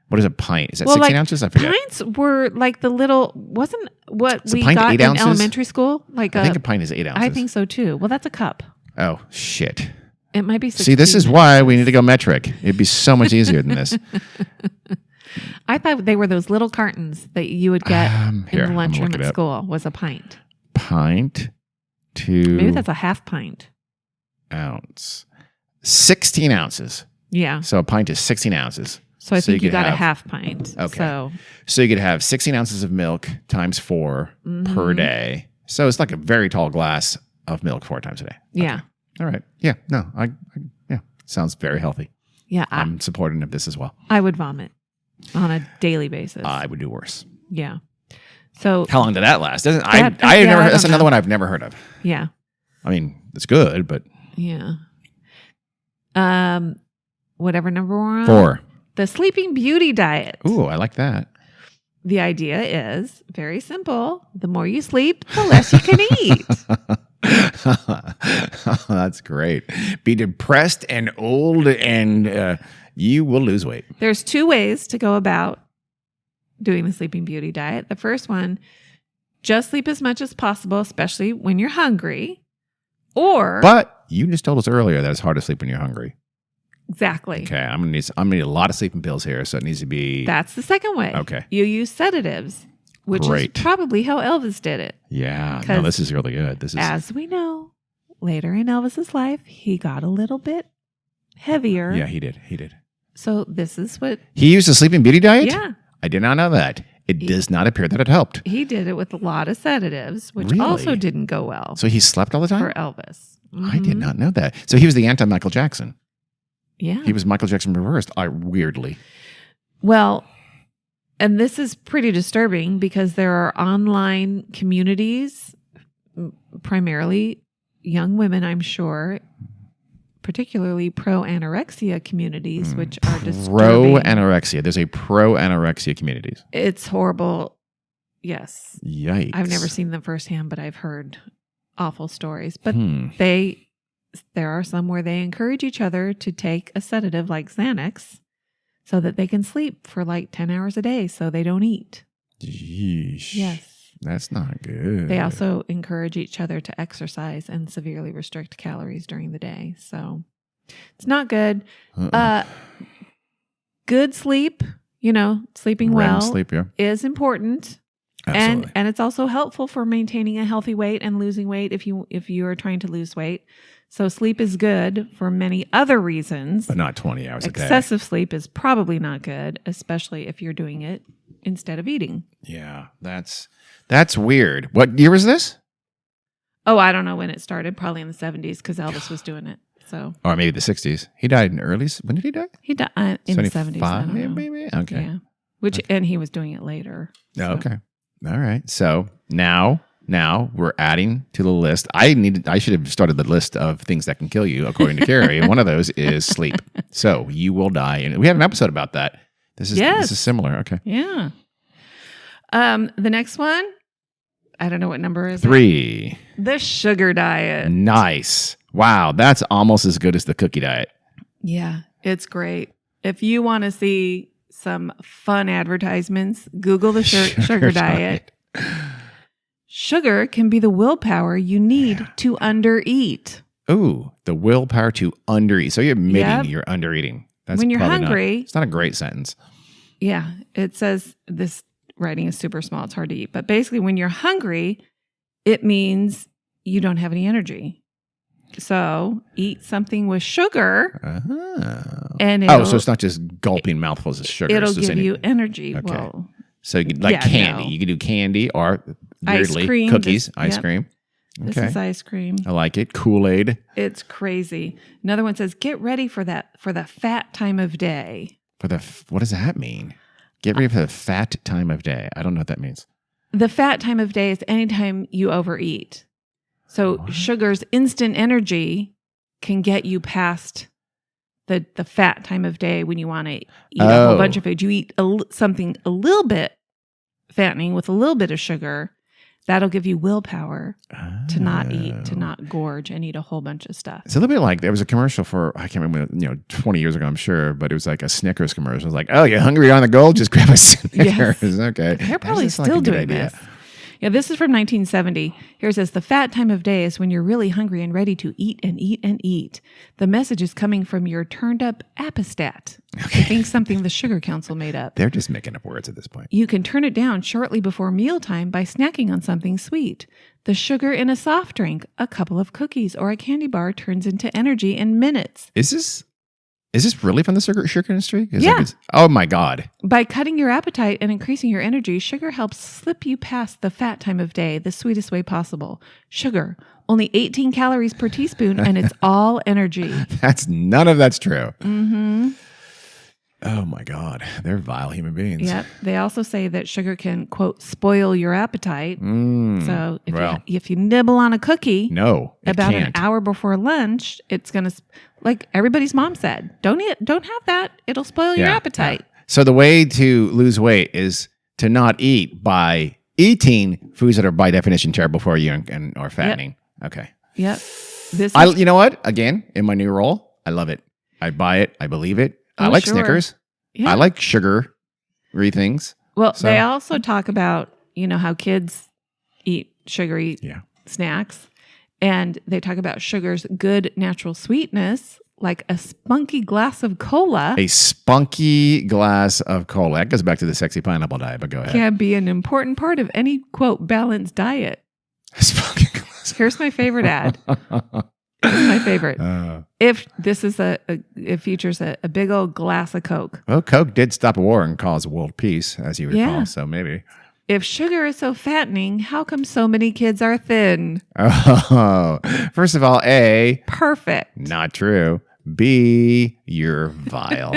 What is a pint? Is that 16 ounces? I forget. Pints were like the little, wasn't what Is a we pint got 8 in ounces? elementary school? Like I think a pint is 8 ounces. I think so too. Well, that's a cup. Oh, shit. It might be 16. See, this is why we need to go metric. It'd be so much easier than this. I thought they were those little cartons that you would get in the lunchroom at up. school was a pint. Pint to Maybe that's a half pint. ounce. 16 ounces. Yeah. So a pint is 16 ounces. So I think you could got a have- half pint. Okay. So you could have 16 ounces of milk times 4 per day. So it's like a very tall glass of milk 4 times a day. Yeah. All right. Yeah. No, yeah. Sounds very healthy. Yeah. I'm supporting of this as well. I would vomit on a daily basis. I would do worse. Yeah. So How long did that last? I That's don't another know. one I've never heard of. yeah. I mean, it's good, but Yeah. Whatever number we're on. 4. The Sleeping Beauty diet. Ooh, I like that. The idea is very simple. The more you sleep, the less you can eat. That's great. Be depressed and old, and you will lose weight. There's 2 ways to go about doing the Sleeping Beauty diet. The first one, just sleep as much as possible, especially when you're hungry. Or But you just told us earlier that it's hard to sleep when you're hungry. exactly. Okay, I'm gonna need a lot of sleeping pills here, so it needs to be. That's the second way. Okay. You use sedatives, which Great. is probably how Elvis did it. Yeah, no, 'Cause this is really good. This is As we know, later in Elvis's life, he got a little bit heavier. yeah, he did. So this is what, He used the Sleeping Beauty diet. yeah, I did not know that. It does not appear that it helped. he did it with a lot of sedatives, which Really? also didn't go well So he slept all the time. for Elvis. I did Mhm. not know that. So he was the anti-Michael Jackson. Yeah. He was Michael Jackson reversed. Weirdly. Well, and this is pretty disturbing because there are online communities, primarily young women, I'm sure, particularly pro-anorexia communities, which are disturbing. Pro-anorexia. There's a pro-anorexia communities. It's horrible. Yes. Yikes. I've never seen them firsthand, but I've heard awful stories. But there are some where they encourage each other to take a sedative like Xanax so that they can sleep for like 10 hours a day so they don't eat. Yeesh. Yes. That's not good. They also encourage each other to exercise and severely restrict calories during the day. So it's not good. Good sleep, sleeping REM well sleep, yeah. is important. Absolutely. And it's also helpful for maintaining a healthy weight and losing weight if you are trying to lose weight. So sleep is good for many other reasons. But not 20 hours a day. Excessive sleep is probably not good, especially if you're doing it instead of eating. Yeah, that's weird. What year was this? Oh, I don't know when it started. Probably in the 70s because Elvis was doing it. So, Or maybe the 60s. He died in early. When did he die? he died in the 70s. I don't know. Maybe. Okay. Yeah. And he was doing it later. Oh, So. okay. All right. So now we're adding to the list. I should have started the list of things that can kill you, according to Carrie. And one of those is sleep. So you will die. And we had an episode about that. This is similar. Okay. Yeah. The next one, I don't know what number is 3. it? The sugar diet. Nice. Wow. That's almost as good as the cookie diet. Yeah, it's great. If you want to see some fun advertisements, Google the sugar diet. Sugar can be the willpower you need to undereat. Ooh, the willpower to undereat. So you're admitting you're undereating. That's when you're probably hungry. It's not a great sentence. Yeah, it says this writing is super small. It's hard to eat. But basically, when you're hungry, it means you don't have any energy. So eat something with sugar. Oh. And So it's not just gulping mouthfuls of sugar. It'll it's just give you energy. Okay. Well, so you could, like candy. no. You could do candy or Ice weirdly, cream. cookies, ice cream. This Okay. is ice cream. I like it. Kool-Aid. It's crazy. Another one says, get ready for the fat time of day. What does that mean? Get ready for the fat time of day. I don't know what that means. The fat time of day is anytime you overeat. So sugar's instant energy can get you past the fat time of day when you want to eat a whole bunch of food. You eat something a little bit fattening with a little bit of sugar. That'll give you willpower to not eat, to not gorge and eat a whole bunch of stuff. It's a little bit like there was a commercial for, I can't remember, 20 years ago, I'm sure, but it was like a Snickers commercial. It was like, oh, you're hungry on the go? Just grab a Snickers. Yes. Okay. They're probably still doing this. Yeah, this is from 1970. Here it says, the fat time of day is when you're really hungry and ready to eat and eat and eat. The message is coming from your turned up apostat. Okay. I think something the Sugar Council made up. They're just making up words at this point. You can turn it down shortly before mealtime by snacking on something sweet. The sugar in a soft drink, a couple of cookies, or a candy bar turns into energy in minutes. Is this really from the sugar industry? Yeah. Oh my God. By cutting your appetite and increasing your energy, sugar helps slip you past the fat time of day the sweetest way possible. Sugar, only 18 calories per teaspoon, and it's all energy. None of that's true. Mm-hmm. Oh my God. They're vile human beings. Yep. They also say that sugar can, quote, spoil your appetite. So if you nibble on a cookie about an hour before lunch, it's going to, like everybody's mom said, don't have that. It'll spoil your appetite. Yeah. So the way to lose weight is to not eat by eating foods that are by definition terrible for you or fattening. Yep. Okay. Yep. You know what? Again, in my new role, I love it. I buy it. I believe it. I like Snickers. Yeah. I like sugary things. Well, they also talk about, how kids eat sugary snacks. And they talk about sugar's good natural sweetness, like a spunky glass of cola. A spunky glass of cola. That goes back to the sexy pineapple diet, but go ahead. Can be an important part of any, quote, balanced diet. A spunky glass. Here's my favorite ad. This is my favorite. If this is it features a big old glass of Coke. Well, Coke did stop a war and cause world peace, as you recall. So maybe. If sugar is so fattening, how come so many kids are thin? Oh, first of all, A. Perfect. Not true. B. You're vile.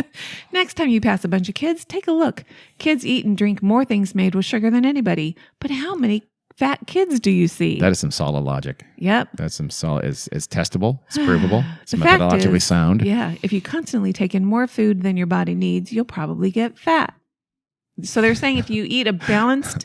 Next time you pass a bunch of kids, take a look. Kids eat and drink more things made with sugar than anybody. But how many fat kids do you see? That is some solid logic. Yep. That's some solid. It's testable. It's provable. It's methodologically sound. Yeah. If you constantly take in more food than your body needs, you'll probably get fat. So they're saying if you eat a balanced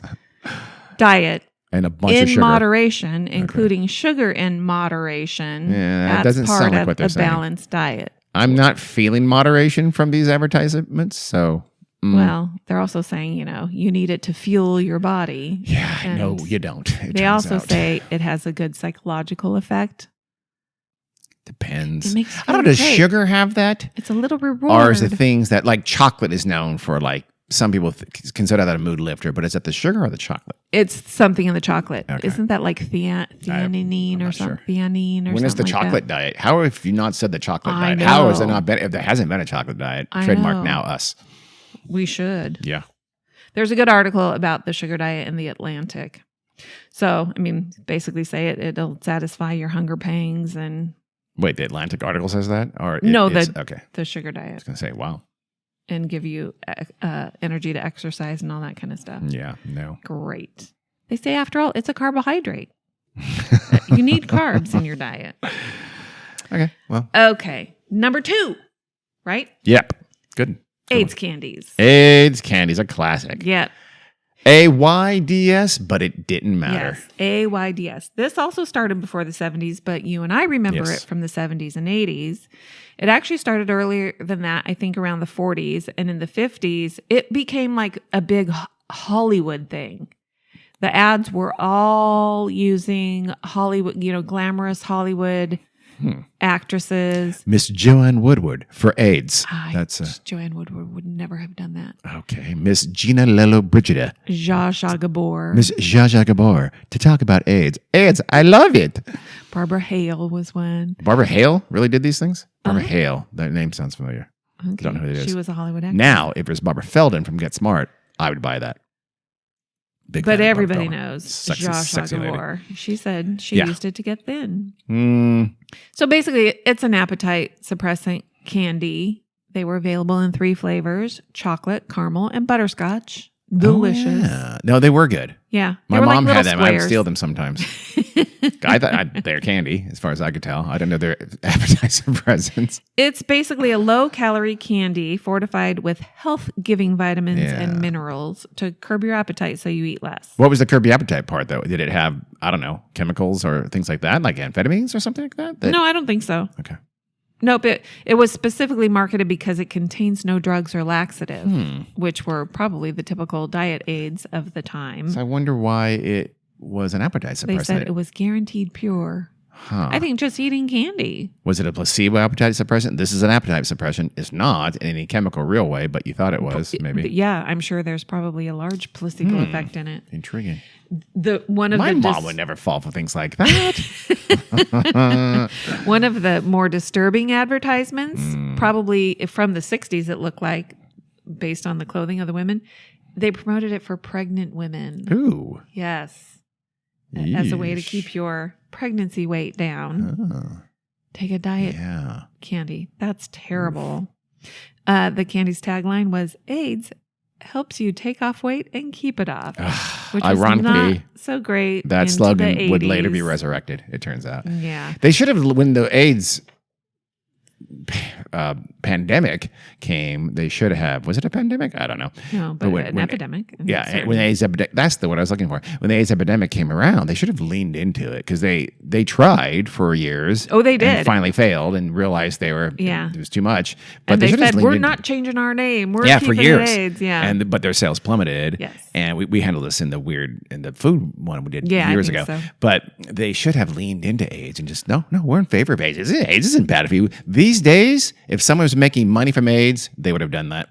diet and a bunch of sugar in moderation, including sugar in moderation, that that's doesn't part sound like of what they're a saying. balanced diet. I'm not feeling moderation from these advertisements, so. Well, they're also saying, you need it to fuel your body. Yeah, no, you don't. They also say it has a good psychological effect. Depends. It makes I don't know, does sugar have that? It's a little reward. Or is the things that, like chocolate is known for, like, some people consider that a mood lifter, but is it the sugar or the chocolate? It's something in the chocolate. Okay. Isn't that like theanine or something? Sure. Theanine or when is the like chocolate diet? How have you not said the chocolate diet? How has it not been? If there hasn't been a chocolate diet, trademark now us. We should. Yeah. There's a good article about the sugar diet in the Atlantic. So, basically say it'll satisfy your hunger pangs and... Wait, the Atlantic article says that? Or the sugar diet. I was going to say, wow. And give you energy to exercise and all that kind of stuff. Yeah, no. Great. They say, after all, it's a carbohydrate. You need carbs in your diet. Okay, well. Okay, number 2, right? Yep, good. AIDS candies. AIDS candies, a classic. Yep. AIDS, but it didn't matter. Yes, AIDS. This also started before the 70s, but you and I remember it from the 70s and 80s. It actually started earlier than that, I think around the 40s. And in the 50s, it became like a big Hollywood thing. The ads were all using Hollywood, glamorous Hollywood actresses. Miss Joanne Woodward for AIDS. Joanne Woodward would never have done that. Okay. Miss Gina Lillo-Brigida. Zsa Zsa Gabor. Miss Zsa Zsa Gabor to talk about AIDS. AIDS, I love it. Barbara Hale was one. Barbara Hale really did these things? Barbara Hale. That name sounds familiar. Okay. Don't know who it is. She was a Hollywood actress. Now, if it was Barbara Feldon from Get Smart, I would buy that. Big but fan of everybody Barbara Feldon. knows Sexy Zsa Zsa lady. Gabor. She said she used it to get thin. So basically, it's an appetite suppressant candy. They were available in 3 flavors: chocolate, caramel, and butterscotch. Delicious. Oh, yeah. No, they were good. Yeah. My They were mom like had little them. I would squares. steal them sometimes. I thought they're candy, as far as I could tell. I didn't know they're appetizer presents. It's basically a low-calorie candy fortified with health-giving vitamins and minerals to curb your appetite so you eat less. What was the curb your appetite part, though? Did it have, I don't know, chemicals or things like that, like amphetamines or something like that? No, I don't think so. Okay. Nope. It was specifically marketed because it contains no drugs or laxative, which were probably the typical diet aids of the time. So I wonder why it was an appetite suppressant. They said it was guaranteed pure. Huh. I think just eating candy. Was it a placebo appetite suppressant? This is an appetite suppression. It's not in any chemical real way, but you thought it was, maybe. Yeah, I'm sure there's probably a large placebo effect in it. Intriguing. My mom would never fall for things like that. One of the more disturbing advertisements, probably from the 60s, it looked like, based on the clothing of the women, they promoted it for pregnant women. Ooh. Yes. As a way to keep your pregnancy weight down. Take a diet candy. That's terrible. The candy's tagline was, AIDS helps you take off weight and keep it off. Which ironically, is not so great. That into slogan the would later 80s. be resurrected, it turns out. Yeah. They should have, when the AIDS pandemic came, they should have, was it a pandemic? I don't know. No, but an epidemic. Yeah, when the AIDS epidemic, that's the word I was looking for. When the AIDS epidemic came around, they should have leaned into it because they tried for years. Oh, they did. And finally failed and realized it was too much. But And they should have said, leaned we're into not changing our name. We're for keeping years. it AIDS. Yeah. But their sales plummeted. Yes. And we handled this in the food one we did years ago. So. But they should have leaned into AIDS and just, no, we're in favor of AIDS. AIDS isn't bad for you. These days, if someone was making money from AIDS, they would have done that.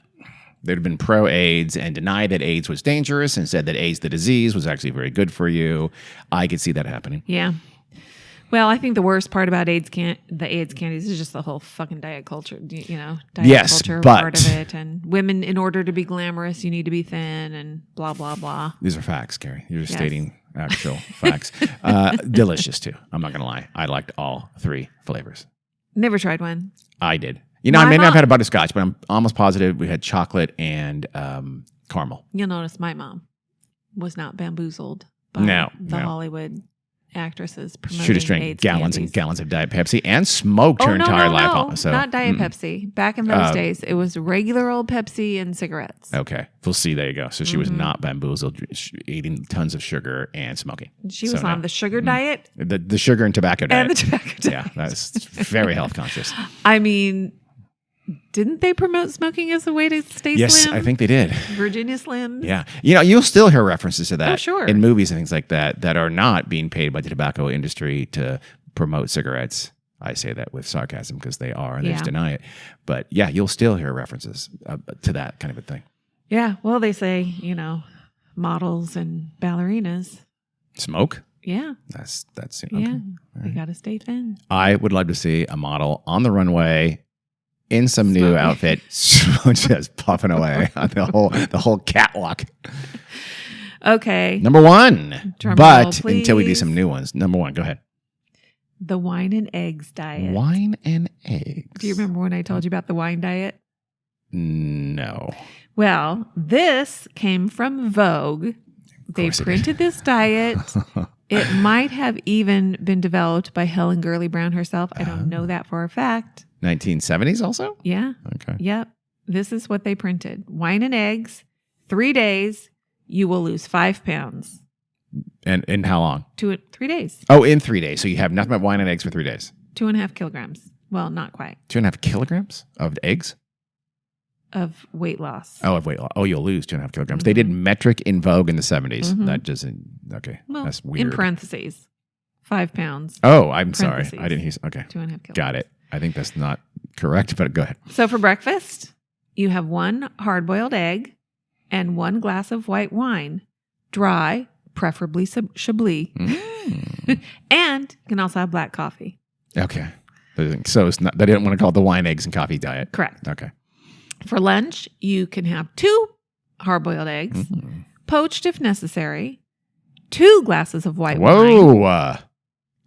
They'd have been pro-AIDS and denied that AIDS was dangerous and said that AIDS, the disease, was actually very good for you. I could see that happening. Yeah. Well, I think the worst part about the AIDS candies is just the whole fucking diet culture, diet culture part of it. And women, in order to be glamorous, you need to be thin and blah, blah, blah. These are facts, Carrie. You're just stating actual facts. Delicious, too. I'm not going to lie. I liked all 3 flavors. Never tried one. I did. Maybe I've had a butterscotch, but I'm almost positive we had chocolate and caramel. You'll notice my mom was not bamboozled by the Hollywood actresses promoting Should have drank AIDS gallons candies. and gallons of Diet Pepsi and smoked her entire life. No, So, not Diet Pepsi. Back in those days, it was regular old Pepsi and cigarettes. Okay. We'll see. There you go. So she was not bamboozled, eating tons of sugar and smoking. She was on the sugar diet. The sugar and tobacco diet. And the tobacco diet. Yeah, that's very health conscious. I mean, didn't they promote smoking as a way to stay slim? Yes, I think they did. Virginia Slims. Yeah. You'll still hear references to that sure. in movies and things like that are not being paid by the tobacco industry to promote cigarettes. I say that with sarcasm because they are and they just deny it. But yeah, you'll still hear references to that kind of a thing. Yeah. Well, they say, models and ballerinas. Smoke? Yeah. That's Yeah. okay. They got to stay thin. I would love to see a model on the runway in some new outfit, just puffing away on the whole catwalk. Okay. Number 1. Drum but roll, until we do please. some new ones. Number 1, go ahead. The wine and eggs diet. Wine and eggs. Do you remember when I told you about the wine diet? No. Well, this came from Vogue. They printed this diet. It might have even been developed by Helen Gurley Brown herself. I don't know that for a fact. 1970s also? Yeah. Okay. Yep. This is what they printed. Wine and eggs, 3 days, you will lose 5 pounds. And in how long? 3 days. Oh, in 3 days. So you have nothing but wine and eggs for 3 days. 2.5 kilograms. Well, not quite. 2.5 kilograms of eggs? Of weight loss. Oh, of weight loss. Oh, you'll lose 2.5 kilograms. They did metric in Vogue in the 70s. Mhm. That doesn't, okay. Well, that's weird. in parentheses, 5 pounds. Oh, I'm sorry. Parentheses. I didn't hear. Okay. 2.5 kilograms. Got it. I think that's not correct, but go ahead. So for breakfast, you have 1 hard-boiled egg and 1 glass of white wine, dry, preferably Chablis. And you can also have black coffee. Okay. So it's not, they didn't want to call it the wine, eggs, and coffee diet. Correct. Okay. For lunch, you can have 2 hard-boiled eggs, poached if necessary, 2 glasses of white wine, Whoa.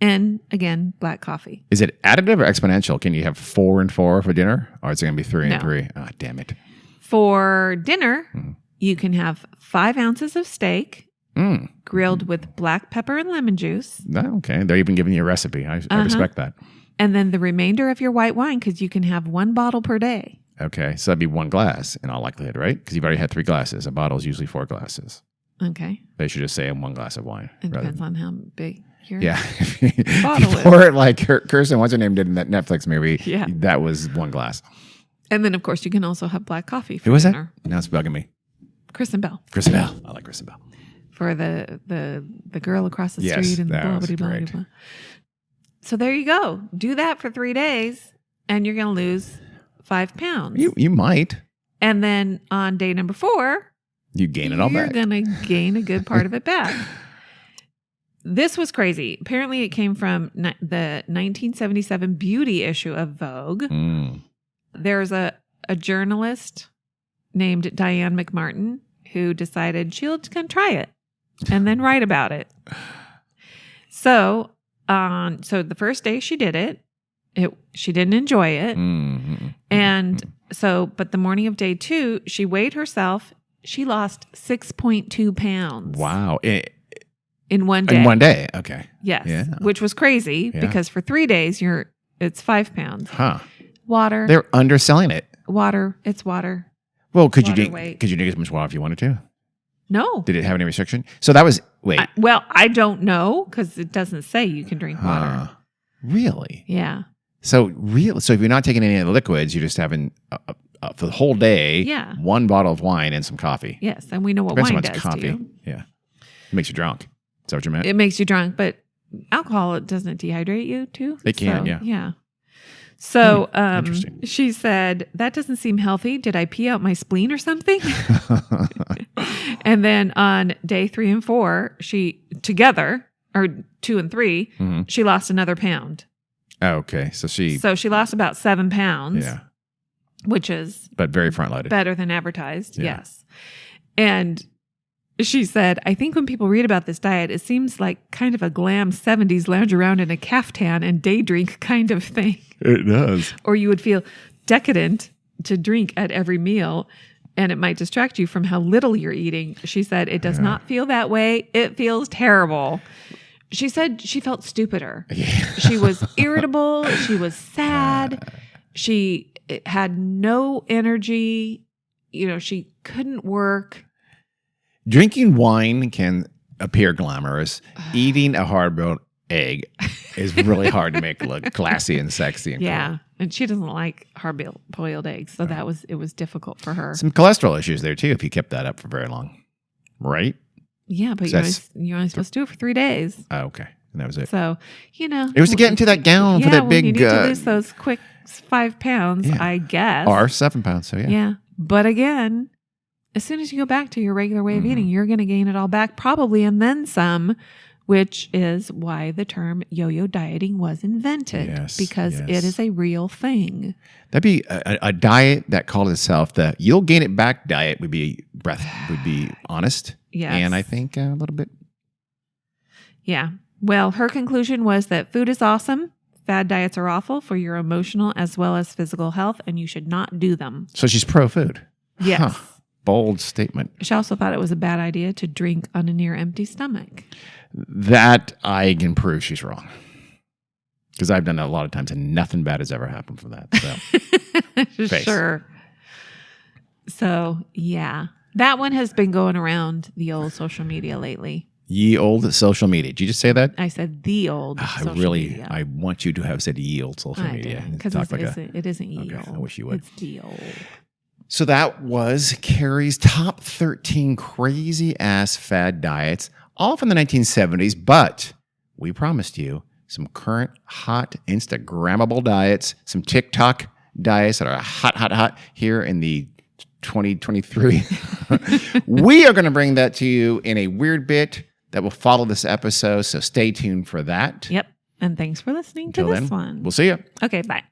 and again, black coffee. Is it additive or exponential? Can you have 4 and 4 for dinner? Or is it going to be 3 No. and 3? Oh, damn it. For dinner, you can have 5 ounces of steak, grilled with black pepper and lemon juice. Okay. They're even giving you a recipe. I respect that. And then the remainder of your white wine, because you can have 1 bottle per day. Okay. So that'd be 1 glass in all likelihood, right? Because you've already had 3 glasses. A bottle is usually 4 glasses. Okay. They should just say 1 glass of wine. It depends on how big your Yeah. bottle is. Or like Kirsten, what's her name, did in that Netflix movie? Yeah. That was 1 glass. And then, of course, you can also have black coffee for Who was that? dinner. Now it's bugging me. Kristen Bell. Kristen Bell. I like Kristen Bell. For the girl across the Yes, street and that blah, was blah, blah, great. blah. So there you go. Do that for 3 days and you're going to lose 5 pounds. You might. And then on day number 4, You gain it all you're back. going to gain a good part of it back. This was crazy. Apparently, it came from the 1977 beauty issue of Vogue. There's a journalist named Diane McMartin who decided she'll come try it and then write about it. So the first day she did it, she didn't enjoy it. And so, but the morning of day 2, she weighed herself. She lost 6.2 pounds. Wow. In one day. In one day. Okay. Yes. Yeah. Which was crazy Yeah. because for 3 days it's 5 pounds. Huh. Water. They're underselling it. Water. It's water. Well, could you Water drink weight. as much water if you wanted to? No. Did it have any restriction? So that was wait. I don't know because it doesn't say you can drink water. Really? Yeah. So if you're not taking any of the liquids, you're just having for the whole day, 1 bottle of wine and some coffee. Yes, and we know what Depends on wine what's does coffee. to you. Yeah. It makes you drunk. Is that what you meant? It makes you drunk, but alcohol, it doesn't dehydrate you too. It can, So, yeah. So interesting. she said, that doesn't seem healthy. Did I pee out my spleen or something? And then on day 3 and 4, she together, or 2 and 3, she lost another pound. Okay. So she lost about 7 pounds. Yeah. Which is But very front loaded. better than advertised. Yeah. Yes. And she said, I think when people read about this diet, it seems like kind of a glam 70s lounge around in a caftan and day drink kind of thing. It does. Or you would feel decadent to drink at every meal and it might distract you from how little you're eating. She said, it does not feel that way. It feels terrible. She said she felt stupider. Yeah. She was irritable. She was sad. She had no energy. She couldn't work. Drinking wine can appear glamorous. Eating a hard-boiled egg is really hard to make look classy and sexy and Yeah. cool. And she doesn't like hard-boiled eggs. So it was difficult for her. Some cholesterol issues there too if you kept that up for very long. Right? Yeah, but So you're only supposed to do it for 3 days. Oh, okay. And that was it. So, It was to get into that gown for that big you need to lose those quick 5 pounds, yeah. I guess. or 7 pounds. So Yeah. But again, as soon as you go back to your regular way of eating, you're going to gain it all back probably and then some, which is why the term yo-yo dieting was invented. Yes, because yes. it is a real thing. That'd be a diet that called itself the "you'll gain it back" diet. Would be honest. Yes. And I think a little bit. Yeah. Well, her conclusion was that food is awesome. Fad diets are awful for your emotional as well as physical health, and you should not do them. So she's pro food. Yes. Huh. Bold statement. She also thought it was a bad idea to drink on a near empty stomach. That I can prove she's wrong. Because I've done that a lot of times and nothing bad has ever happened from that. So Face. Sure. So, yeah. That one has been going around the old social media lately. ye old social media. Did you just say that? I said the old social media. I want you to have said ye old social media. Because Talk like it isn't ye Okay, old. I wish you would. It's the old. So that was Carrie's top 13 crazy ass fad diets, all from the 1970s. But we promised you some current hot Instagrammable diets, some TikTok diets that are hot here in the 2023. We are going to bring that to you in a weird bit that will follow this episode. So stay tuned for that. Yep. And thanks for listening Until to this then, one. We'll see you. Okay, bye.